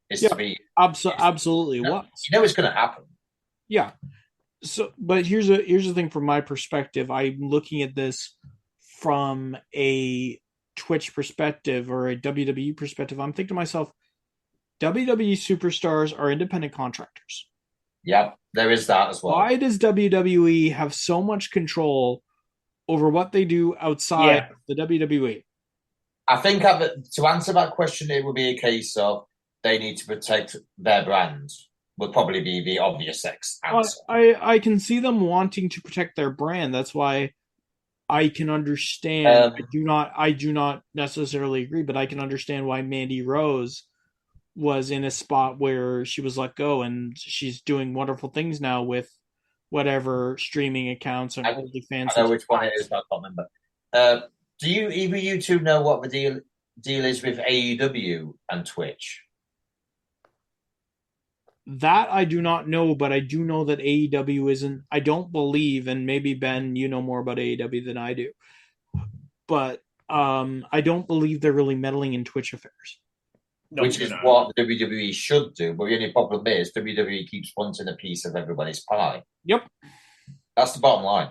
It's Yeah. to be absolutely you know, was. you know it's going to happen. Yeah. So, but here's the thing from my perspective. I'm looking at this from a Twitch perspective or a WWE perspective. I'm thinking to myself, WWE superstars are independent contractors. Yep, there is that as well. Why does WWE have so much control over what they do outside Yeah. the WWE? I think to answer that question, it would be a case of they need to protect their brand. Would probably be the obvious answer. I can see them wanting to protect their brand. That's why I can understand. I do not necessarily agree, but I can understand why Mandy Rose was in a spot where she was let go, and she's doing wonderful things now with whatever streaming accounts and OnlyFans. I know which one it is, but I can't remember. Do either you two know what the deal is with AEW and Twitch? That I do not know, but I do know that AEW isn't. I don't believe, and maybe Ben, you know more about AEW than I do, but I don't believe they're really meddling in Twitch affairs. No, Which you're is not. what WWE should do. But the only problem is WWE keeps wanting a piece of everybody's pie. Yep, That's the bottom line.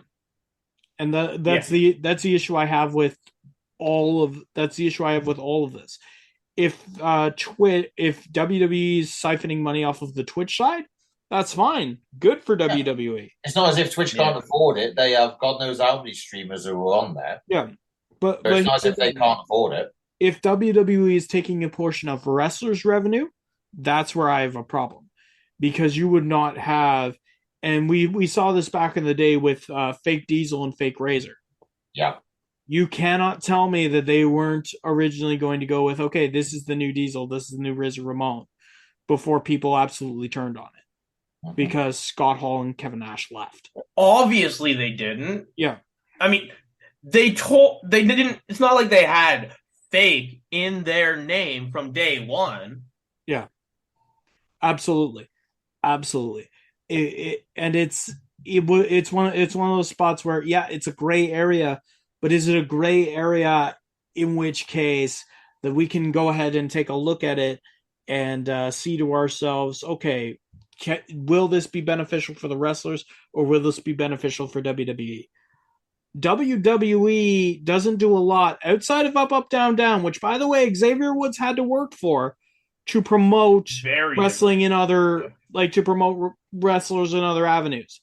and that's the issue I have with all of this. If WWE is siphoning money off of the Twitch side, That's fine. Good for Yeah. WWE. It's not as if Twitch Yeah. can't afford it. They have God knows how many streamers who are on there. Yeah. But So it's not here's as the if they thing. can't afford it. If WWE is taking a portion of wrestlers' revenue, that's where I have a problem. Because you would not have, and we saw this back in the day with fake Diesel and fake Razor. Yeah. You cannot tell me that they weren't originally going to go with, okay, this is the new Diesel, this is the new Razor Ramon, before people absolutely turned on it. Mhm. Because Scott Hall and Kevin Nash left. Obviously, they didn't. Yeah. I mean, they didn't. It's not like they had fake in their name from day one. Yeah. Absolutely. Absolutely. It's one of those spots where, yeah, it's a gray area, but is it a gray area in which case that we can go ahead and take a look at it and see to ourselves, okay, will this be beneficial for the wrestlers or will this be beneficial for WWE? WWE doesn't do a lot outside of Up, Up, Down, Down, which, by the way, Xavier Woods had to work for to promote Very wrestling in different. other, like to promote wrestlers in other avenues,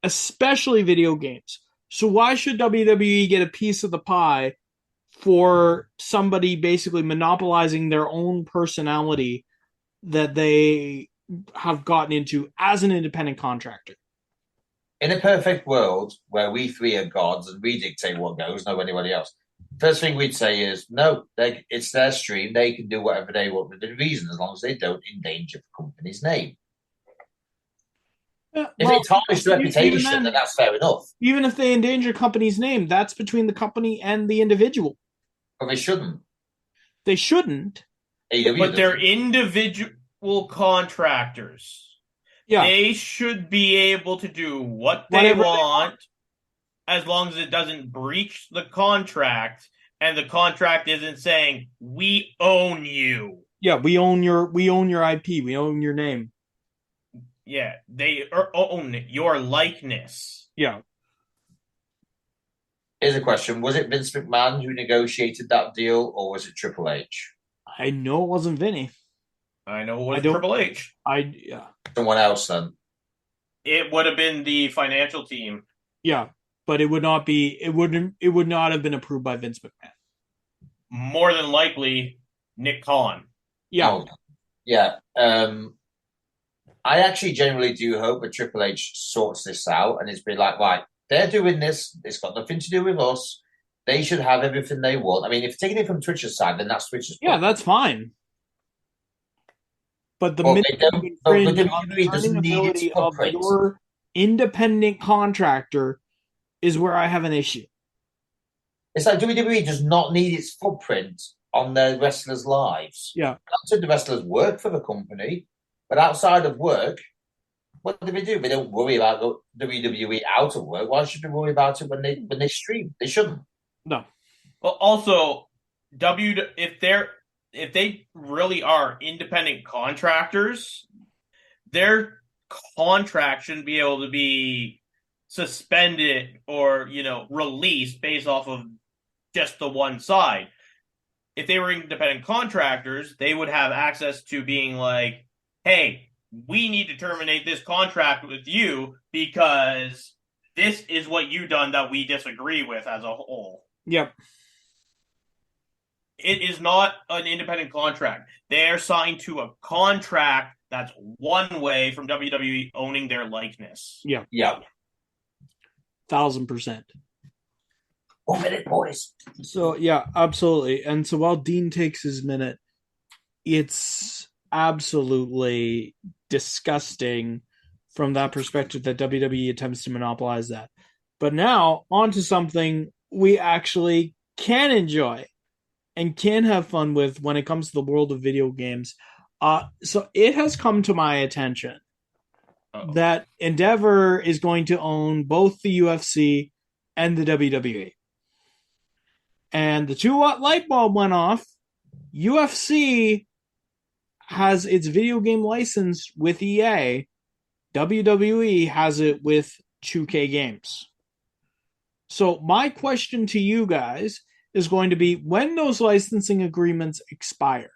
especially video games. So why should WWE get a piece of the pie for somebody basically monopolizing their own personality that they have gotten into as an independent contractor? In a perfect world where we three are gods and we dictate what goes, no anybody else, first thing we'd say is no, it's their stream. They can do whatever they want within reason as long as they don't endanger the company's name. Yeah, If well, it tarnishes the reputation, then that's fair enough. Even if they endanger company's name, that's between the company and the individual. But they shouldn't. They shouldn't. But they're individual contractors. Yeah. They should be able to do what they want as long as it doesn't breach the contract and the contract isn't saying we own you. Yeah, we own your IP, we own your name. Yeah, they own your likeness. Yeah. Here's a question. Was it Vince McMahon who negotiated that deal or was it Triple H? I know it wasn't Vinny. I know it was Triple H. Yeah. Someone else then. It would have been the financial team. Yeah, but it would not have been approved by Vince McMahon. More than likely, Nick Khan. Yeah. Oh, yeah. I actually genuinely do hope that Triple H sorts this out and it's been like, right, they're doing this. It's got nothing to do with us. They should have everything they want. I mean, if you're taking it from Twitch's side, then that's Twitch's problem. Yeah, that's fine. But the WWE doesn't need its footprint. Of your independent contractor is where I have an issue. It's like WWE does not need its footprint on their wrestlers' lives. Yeah. Not that the wrestlers work for the company, but outside of work, what do? They don't worry about WWE out of work. Why should they worry about it when they stream? They shouldn't. No. Well, also, if they really are independent contractors, their contract shouldn't be able to be suspended or, released based off of just the one side. If they were independent contractors, they would have access to being like, hey, we need to terminate this contract with you because this is what you've done that we disagree with as a whole. Yep. It is not an independent contract. They're signed to a contract that's one way from WWE owning their likeness. Yeah. Yeah. 1,000%. 1 minute, boys. So, yeah, absolutely. And so while Dean takes his minute, it's absolutely disgusting from that perspective that WWE attempts to monopolize that. But now, on to something we actually can enjoy and can have fun with when it comes to the world of video games. So it has come to my attention that Endeavor is going to own both the UFC and the WWE. And the 2-watt light bulb went off. UFC has its video game license with EA. WWE has it with 2K Games. So my question to you guys is going to be, when those licensing agreements expire,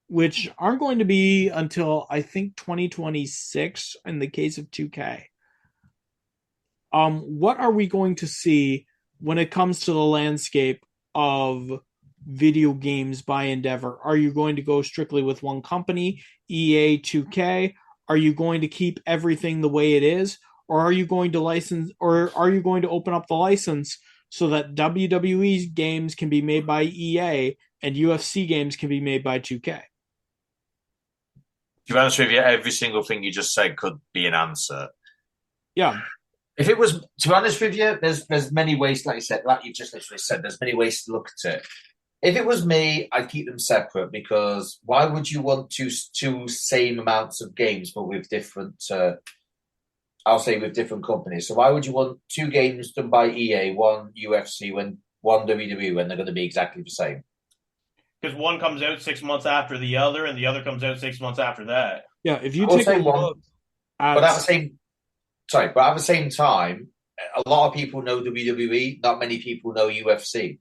which aren't going to be until I think 2026 in the case of 2K. What are we going to see when it comes to the landscape of video games by Endeavor? Are you going to go strictly with one company, EA, 2K? Are you going to keep everything the way it is? Or are you going to license, or are you going to open up the license so that WWE games can be made by EA and UFC games can be made by 2K? To be honest with you, every single thing you just said could be an answer. Yeah. If it was, to be honest with you, there's many ways, like you said, like you just literally said, there's many ways to look at it. If it was me, I'd keep them separate, because why would you want two same amounts of games but with different, I'll say with different companies? So why would you want two games done by EA, one UFC, when one WWE, when they're going to be exactly the same? Because one comes out 6 months after the other, and the other comes out 6 months after that. Yeah, if you I will take a say one, look but at at the same time, a lot of people know WWE. Not many people know UFC.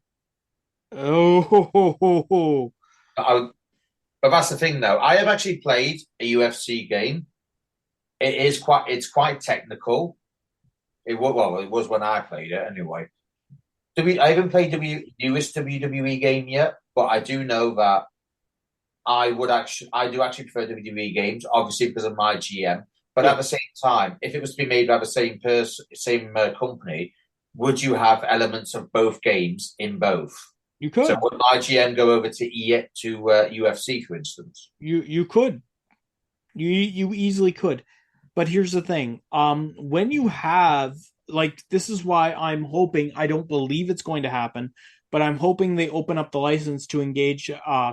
oh, But that's the thing, though. I have actually played a UFC game. It's quite technical. It was when I played it anyway. I haven't played the newest WWE game yet, but I do know that I do actually prefer WWE games, obviously because of my GM. But at the same time, if it was to be made by the same person, same company, would you have elements of both games in both? you could. So would my GM go over to UFC, for instance? You could. You easily could. But here's the thing. When you have, like, this is why I'm hoping, I don't believe it's going to happen, but I'm hoping they open up the license to engage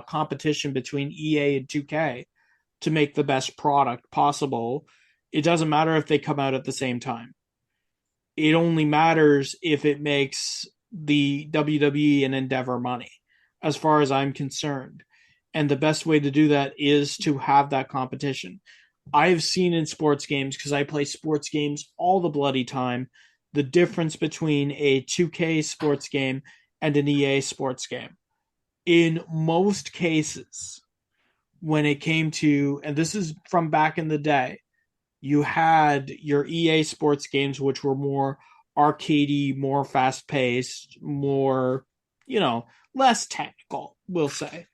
competition between EA and 2K to make the best product possible. It doesn't matter if they come out at the same time. It only matters if it makes the WWE and Endeavor money, as far as I'm concerned. And the best way to do that is to have that competition. I've seen in sports games, because I play sports games all the bloody time, the difference between a 2K sports game and an EA sports game. In most cases, when it came to, and this is from back in the day, you had your EA sports games, which were more arcadey, more fast paced, more, less technical, we'll say,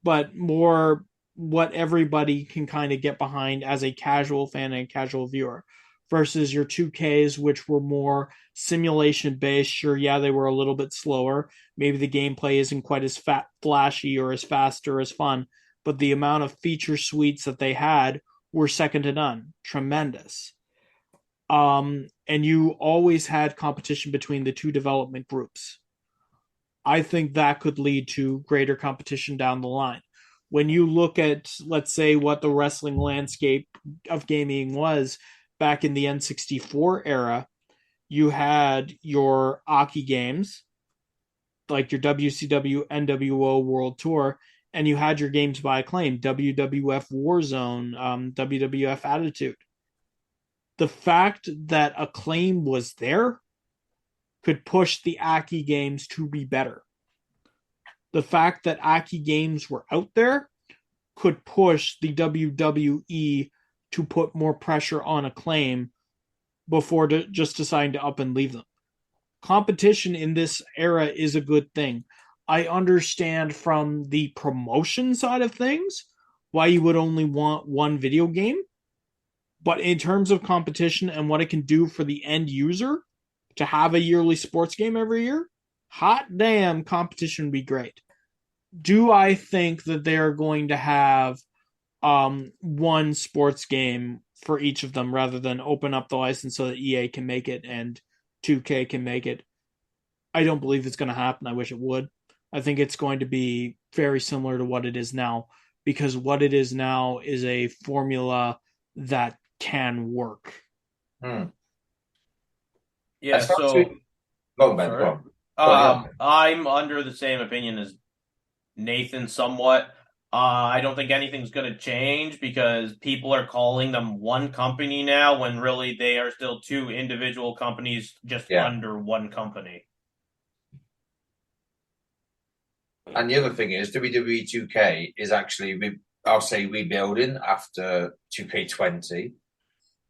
but more what everybody can kind of get behind as a casual fan and casual viewer, versus your 2Ks, which were more simulation based. Sure, yeah, they were a little bit slower. Maybe the gameplay isn't quite as flashy or as fast or as fun, but the amount of feature suites that they had were second to none. Tremendous. And you always had competition between the two development groups. I think that could lead to greater competition down the line. When you look at, let's say, what the wrestling landscape of gaming was back in the N64 era, you had your Aki games, like your WCW NWO World Tour, and you had your games by Acclaim, WWF Warzone, WWF Attitude. The fact that Acclaim was there could push the Aki games to be better. The fact that Aki games were out there could push the WWE to put more pressure on Acclaim before just deciding to up and leave them. Competition in this era is a good thing. I understand from the promotion side of things why you would only want one video game, but in terms of competition and what it can do for the end user to have a yearly sports game every year, hot damn, competition would be great. Do I think that they're going to have one sports game for each of them rather than open up the license so that EA can make it and 2K can make it? I don't believe it's going to happen. I wish it would. I think it's going to be very similar to what it is now, because what it is now is a formula that can work. Yeah, so go on. I'm under the same opinion as Nathan somewhat. I don't think anything's going to change because people are calling them one company now when really they are still two individual companies just under one company. And the other thing is WWE 2K is actually I'll say rebuilding after 2K20.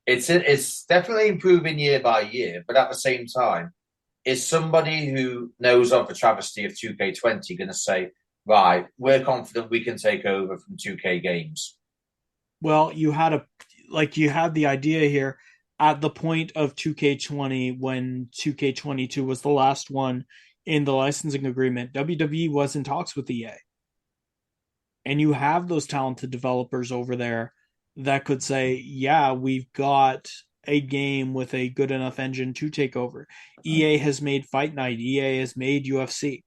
It's definitely improving year by year, but at the same time, is somebody who knows of the travesty of 2K20 going to say, right, we're confident we can take over from 2K games? Well, you had the idea here at the point of 2K20 when 2K22 was the last one in the licensing agreement. WWE was in talks with EA. And you have those talented developers over there that could say, yeah, we've got a game with a good enough engine to take over. EA has made Fight Night, EA has made UFC.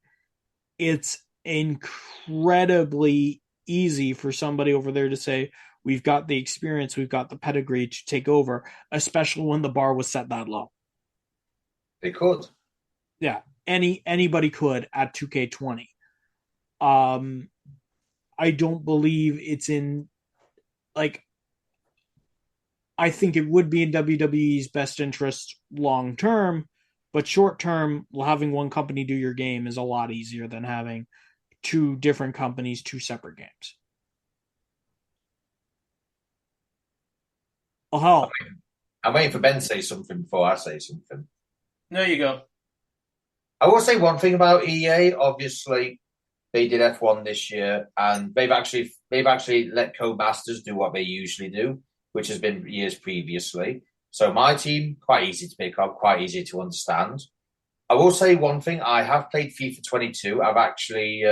It's incredibly easy for somebody over there to say, we've got the experience, we've got the pedigree to take over, especially when the bar was set that low. They could. Yeah, anybody could at 2K20. I don't believe it's in, like, I think it would be in WWE's best interest long term, but short term, having one company do your game is a lot easier than having two different companies, two separate games. Oh, hell. I'm waiting for Ben to say something before I say something. There you go. I will say one thing about EA. Obviously, they did F1 this year, and they've actually let Codemasters do what they usually do, which has been years previously. So my team, quite easy to pick up, quite easy to understand. I will say one thing. I have played FIFA 22. I've actually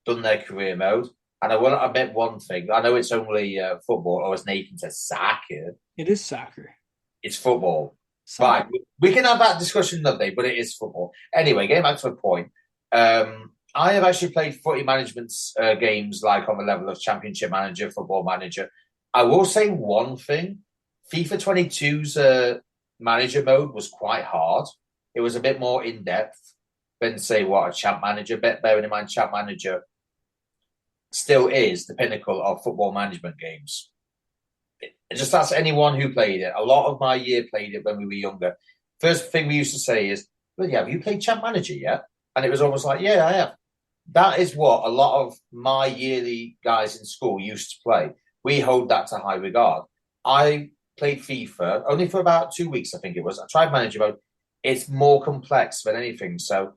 done their career mode. And I will admit one thing. I know it's only football, or as Nathan says, soccer. It is soccer. It's football. Soccer. Right. We can have that discussion another day, but it is football. Anyway, getting back to the point. I have actually played footy management games like on the level of Championship Manager, Football Manager. I will say one thing. FIFA 22's manager mode was quite hard. It was a bit more in-depth than, say, what a Champ Manager, bearing in mind Champ Manager still is the pinnacle of football management games. Just ask anyone who played it. A lot of my year played it when we were younger. First thing we used to say is, well, yeah, have you played Champ Manager yet? And it was almost like, yeah, I have. That is what a lot of my yearly guys in school used to play. We hold that to high regard. I played FIFA only for about 2 weeks, I think it was. I tried Manager Mode. It's more complex than anything. So,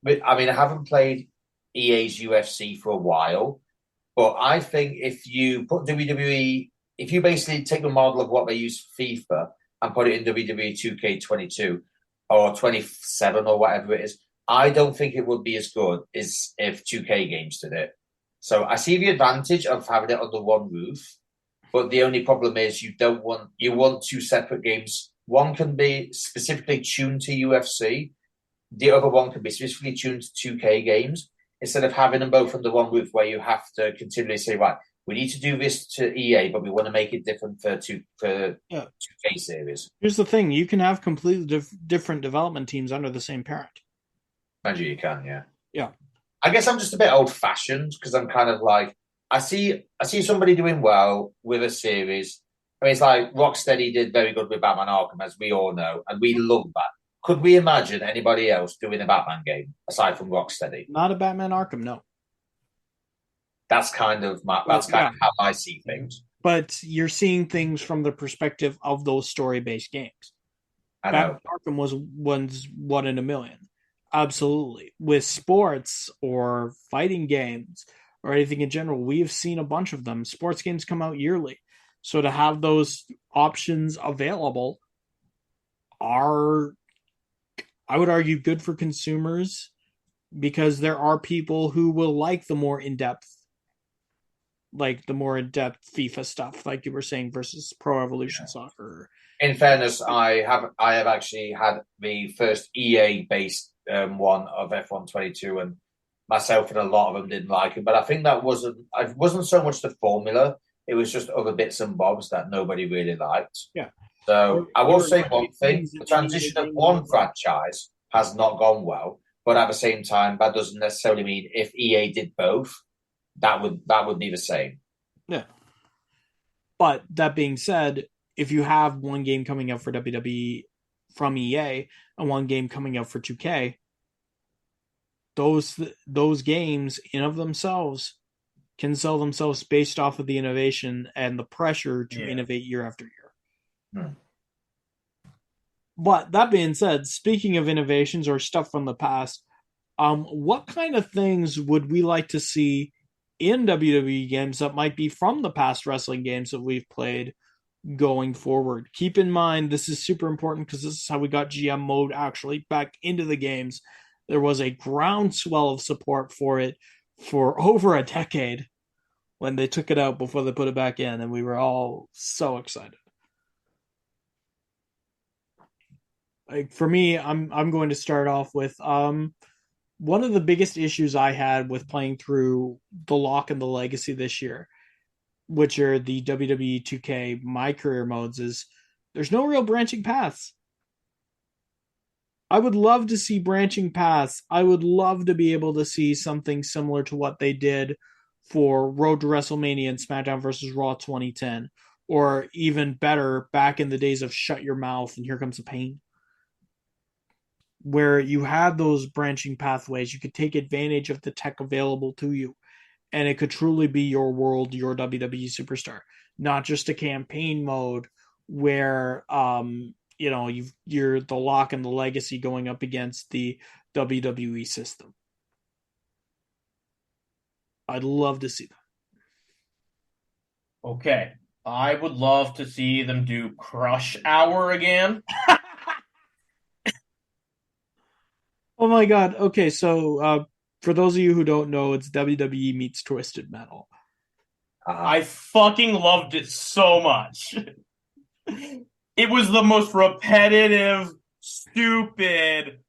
I mean, I haven't played EA's UFC for a while, but I think if you put WWE, if you basically take the model of what they use for FIFA and put it in WWE 2K22 or 27 or whatever it is, I don't think it would be as good as if 2K games did it. So I see the advantage of having it under one roof, but the only problem is you want two separate games. One can be specifically tuned to UFC, the other one can be specifically tuned to 2K games, instead of having them both under one roof where you have to continually say, right, we need to do this to EA, but we want to make it different for 2K series. Here's the thing. You can have completely different development teams under the same parent. Imagine you can, yeah. Yeah. I guess I'm just a bit old-fashioned because I'm kind of like, I see somebody doing well with a series. I mean, it's like Rocksteady did very good with Batman Arkham, as we all know, and we love that. Could we imagine anybody else doing a Batman game aside from Rocksteady? Not a Batman Arkham, no. That's kind of how I see things. But you're seeing things from the perspective of those story-based games. I know. Batman Arkham was one in a million. Absolutely. With sports or fighting games or anything in general, we've seen a bunch of them. Sports games come out yearly. So to have those options available are, I would argue, good for consumers because there are people who will like the more in-depth FIFA stuff, like you were saying, versus Pro Evolution Soccer. In fairness, I have actually had the first EA-based one of F1 22, and myself and a lot of them didn't like it. But I think that wasn't so much the formula; it was just other bits and bobs that nobody really liked. Yeah. So I will say one thing: the transition of one franchise has not gone well. But at the same time, that doesn't necessarily mean if EA did both, that would be the same. Yeah. But that being said, if you have one game coming out for WWE from EA and one game coming out for 2K, those games in of themselves can sell themselves based off of the innovation and the pressure to innovate year after year. Hmm. But that being said, speaking of innovations or stuff from the past, what kind of things would we like to see in WWE games that might be from the past wrestling games that we've played going forward? Keep in mind, this is super important because this is how we got GM mode actually back into the games. There was a groundswell of support for it for over a decade when they took it out before they put it back in, and we were all so excited. Like for me, I'm going to start off with one of the biggest issues I had with playing through the Lock and the Legacy this year, which are the WWE 2K My Career modes, is there's no real branching paths. I would love to see branching paths. I would love to be able to see something similar to what they did for Road to WrestleMania and SmackDown vs. Raw 2010, or even better, back in the days of Shut Your Mouth and Here Comes the Pain, where you had those branching pathways. You could take advantage of the tech available to you, and it could truly be your world, your WWE superstar, not just a campaign mode where you're the Lock and the Legacy going up against the WWE system. I'd love to see that. Okay. I would love to see them do Crush Hour again. Oh my god. Okay, so for those of you who don't know, it's WWE meets Twisted Metal. I fucking loved it so much. It was the most repetitive, stupid,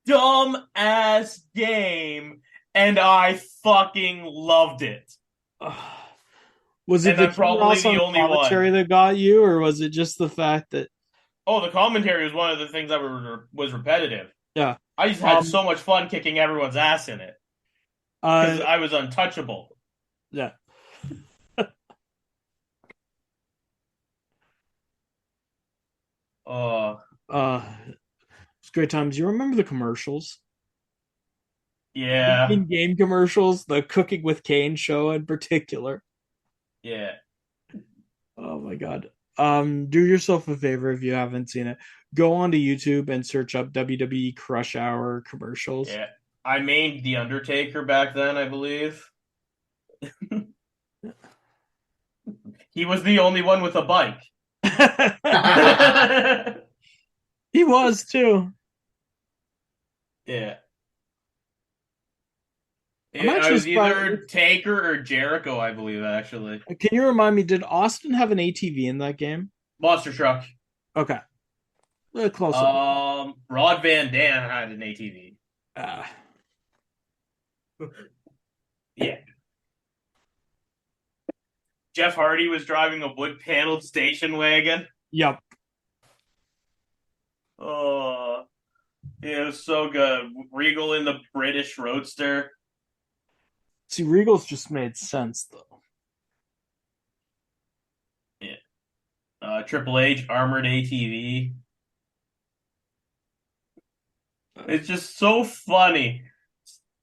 dumb ass game, and I fucking loved it. Was it And the I'm probably chaos on the only commentary one. that got you, or was it just the fact that Oh, the commentary was one of the things that was repetitive. yeah? I just had so much fun kicking everyone's ass in it because I was untouchable. Yeah. It's great times. You remember the commercials? Yeah, In-game commercials, the Cooking with Kane show in particular. yeah. Oh my god. Do yourself a favor if you haven't seen it. Go onto YouTube and search up WWE Crush Hour commercials. Yeah, I mained The Undertaker back then, I believe. He was the only one with a bike. He was too. Yeah. I'm I actually was either surprised. Taker or Jericho, I believe, actually. Can you remind me, did Austin have an ATV in that game? Monster Truck. Okay. Close up. Rod Van Dam had an ATV. Yeah. Jeff Hardy was driving a wood-paneled station wagon. Yep. Oh, yeah, it was so good. Regal in the British Roadster. See, Regal's just made sense, though. Yeah. Triple H Armored ATV. It's just so funny.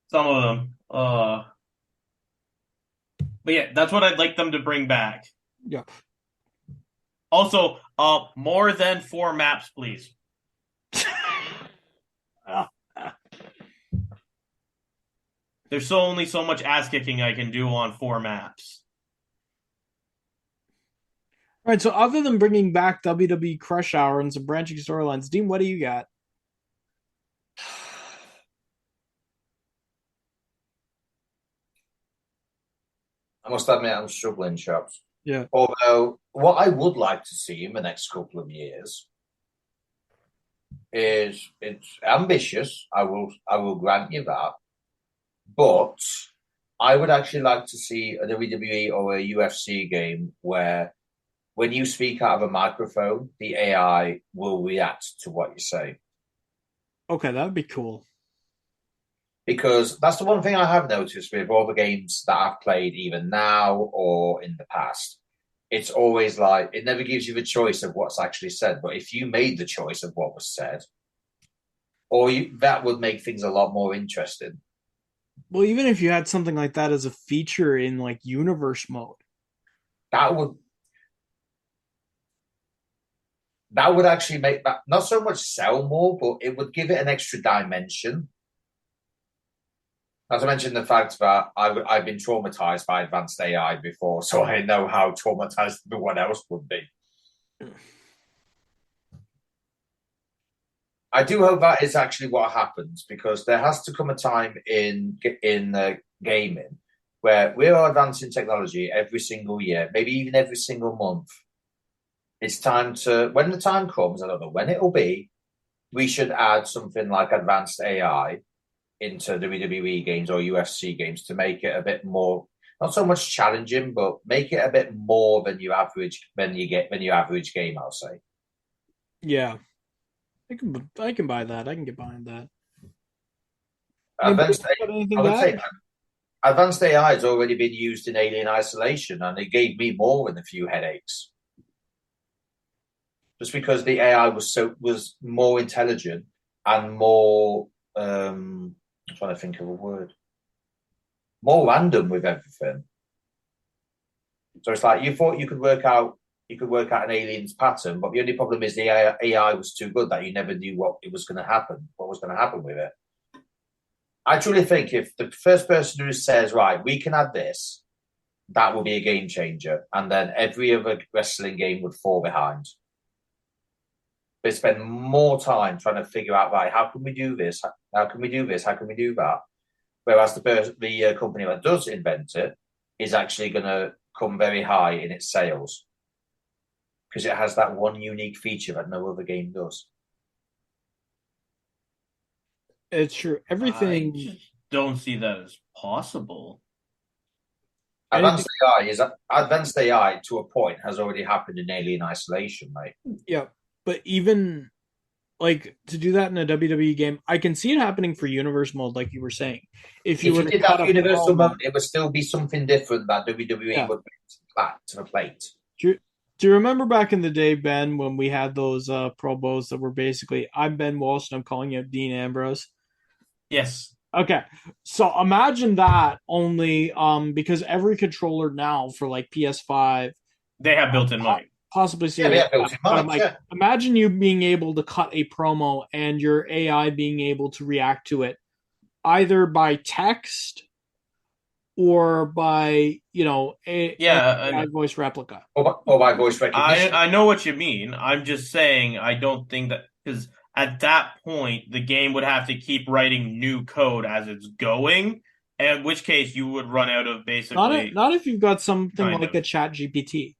Some of them. But yeah, that's what I'd like them to bring back. Yep. Also, more than 4 maps, please. There's only so much ass kicking I can do on 4 maps. All right, so other than bringing back WWE Crush Hour and some branching storylines, Dean, what do you got? I must admit, I'm struggling, chaps. Yeah. Although, what I would like to see in the next couple of years is it's ambitious. I will grant you that, but I would actually like to see a WWE or a UFC game where, when you speak out of a microphone, the AI will react to what you say. Okay, that would be cool. Because that's the one thing I have noticed with all the games that I've played, even now or in the past. It's always like, it never gives you the choice of what's actually said. But if you made the choice of what was said, that would make things a lot more interesting. Well, even if you had something like that as a feature in like universe mode. That would that would actually make that not so much sell more, but it would give it an extra dimension. As I mentioned, the fact that I've been traumatized by advanced AI before, so I know how traumatized everyone else would be. I do hope that is actually what happens because there has to come a time in gaming where we are advancing technology every single year, maybe even every single month. It's time to when the time comes. I don't know when it'll be. We should add something like advanced AI into WWE games or UFC games to make it a bit more, not so much challenging, but make it a bit more than your average game. I'll say. Yeah, I can buy that. I can get behind that. Anybody Advanced, got anything I to would say add? advanced AI has already been used in Alien Isolation, and it gave me more than a few headaches. Just because the AI was more intelligent and more I'm trying to think of a word. More random with everything. So it's like you thought you could work out an alien's pattern, but the only problem is the AI was too good that you never knew what was going to happen with it. I truly think if the first person who says, right, we can add this, that will be a game changer. And then every other wrestling game would fall behind. They spend more time trying to figure out, right, how can we do this? How can we do this? How can we do that? Whereas the company that does invent it is actually going to come very high in its sales because it has that one unique feature that no other game does. It's true. I Everything, just don't see that as possible. anything. Advanced AI to a point has already happened in Alien Isolation, mate. Yeah, but even like to do that in a WWE game, I can see it happening for universe mode, like you were saying. If you If were you to did cut that a for Universal promo, Mode, it would still be something different that WWE yeah. would bring to the plate. Do you remember back in the day, Ben, when we had those promos that were basically, I'm Ben Walsh and I'm calling you Dean Ambrose? Yes, Okay. So imagine that only because every controller now for like PS5, they have built-in mic. possibly Yeah, they Series have built-in but I'm mics, like, yeah. imagine you being able to cut a promo and your AI being able to react to it either by text or by, Yeah, AI voice replica. Or by voice I recognition. I know what you mean. I'm just saying I don't think that because at that point the game would have to keep writing new code as it's going, in which case you would run out of basically Not if you've got something kind like of a chat GPT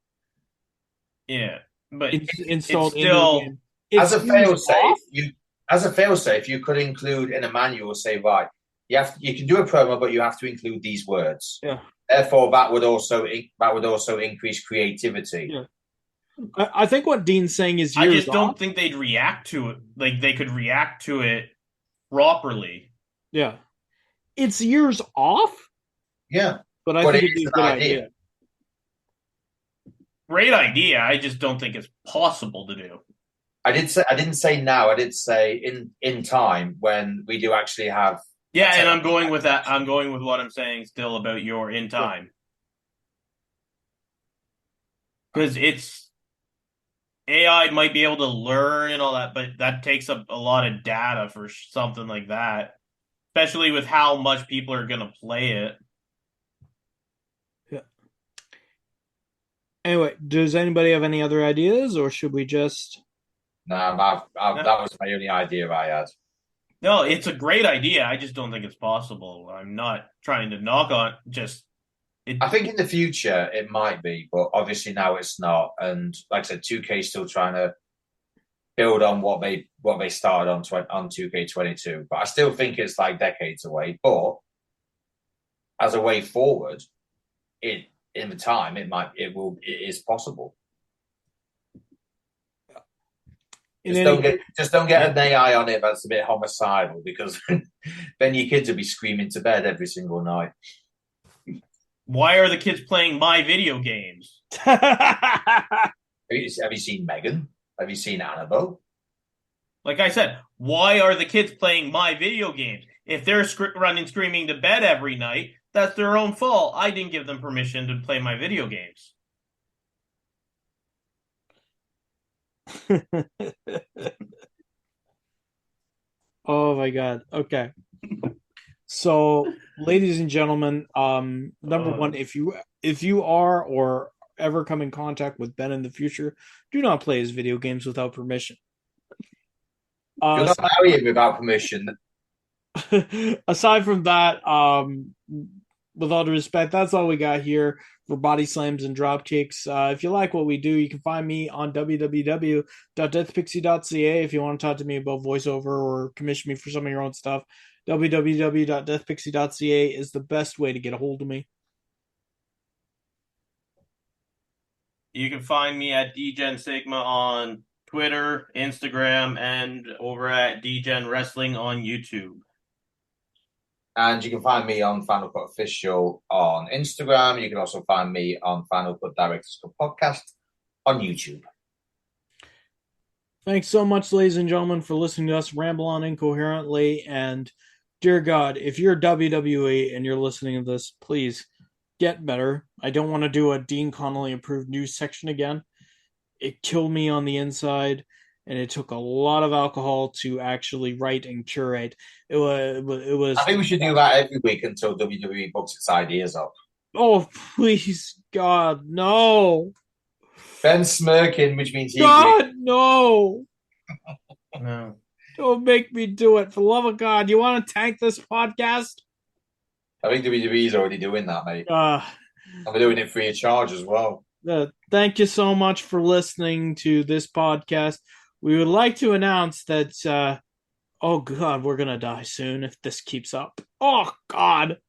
yeah, but it's installed into the still game. As It's a years failsafe, off. you could include in a manual say, right, you can do a promo, but you have to include these words. Yeah. Therefore, that would also increase creativity. Yeah. I think what Dean's saying is I years just off. don't think they'd react to it like they could react to it properly. Yeah. It's years off, Yeah, but I but think it it'd is be a an good idea. idea. Great idea. I just don't think it's possible to do. I didn't say now. I did say in time when we do actually have a Yeah, and I'm technology going that with can that. I'm actually. going with what I'm saying still about your in Yeah. time because it's AI might be able to learn and all that, but that takes up a lot of data for something like that, especially with how much people are going to play it. Yeah. Anyway, does anybody have any other ideas, or should we just? No, No, that was my only idea I had. no, it's a great idea. I just don't think it's possible. I'm not trying to knock on just it. I think in the future it might be, but obviously now it's not. And like I said, 2K is still trying to build on what they started on 2K22. But I still think it's like decades away. But as a way forward, it in the time it is possible. In any case, Just don't get an AI on it that's a bit homicidal because then your kids will be screaming to bed every single night. Why are the kids playing my video games? Have you seen Megan? Have you seen Annabelle? Like I said, why are the kids playing my video games? If they're running screaming to bed every night, that's their own fault. I didn't give them permission to play my video games. Oh my god. Okay. So, ladies and gentlemen, number one, if you are or ever come in contact with Ben in the future, do not play his video games without permission. Do not marry him without permission. Aside from that, with all due respect, that's all we got here for Body Slams and Dropkicks. If you like what we do, you can find me on www.deathpixie.ca if you want to talk to me about voiceover or commission me for some of your own stuff. www.deathpixie.ca is the best way to get a hold of me. You can find me at DGen Sigma on Twitter, Instagram, and over at DGen Wrestling on YouTube. And you can find me on Final Cut Official on Instagram. You can also find me on Final Cut Directors Cut Podcast on YouTube. Thanks so much, ladies and gentlemen, for listening to us ramble on incoherently. And dear God, if you're WWE and you're listening to this, please get better. I don't want to do a Dean Connolly approved news section again. It killed me on the inside, and it took a lot of alcohol to actually write and curate. It was. I think we should do that every week until WWE books its ideas up. Oh, please, God, no. Ben's smirking, which means he God, no. No. Don't make me do it. For the love of God, you want to tank this podcast? I think WWE is already doing that, mate. And we're doing it free of charge as well. Thank you so much for listening to this podcast. We would like to announce that, oh God, we're going to die soon if this keeps up. Oh God.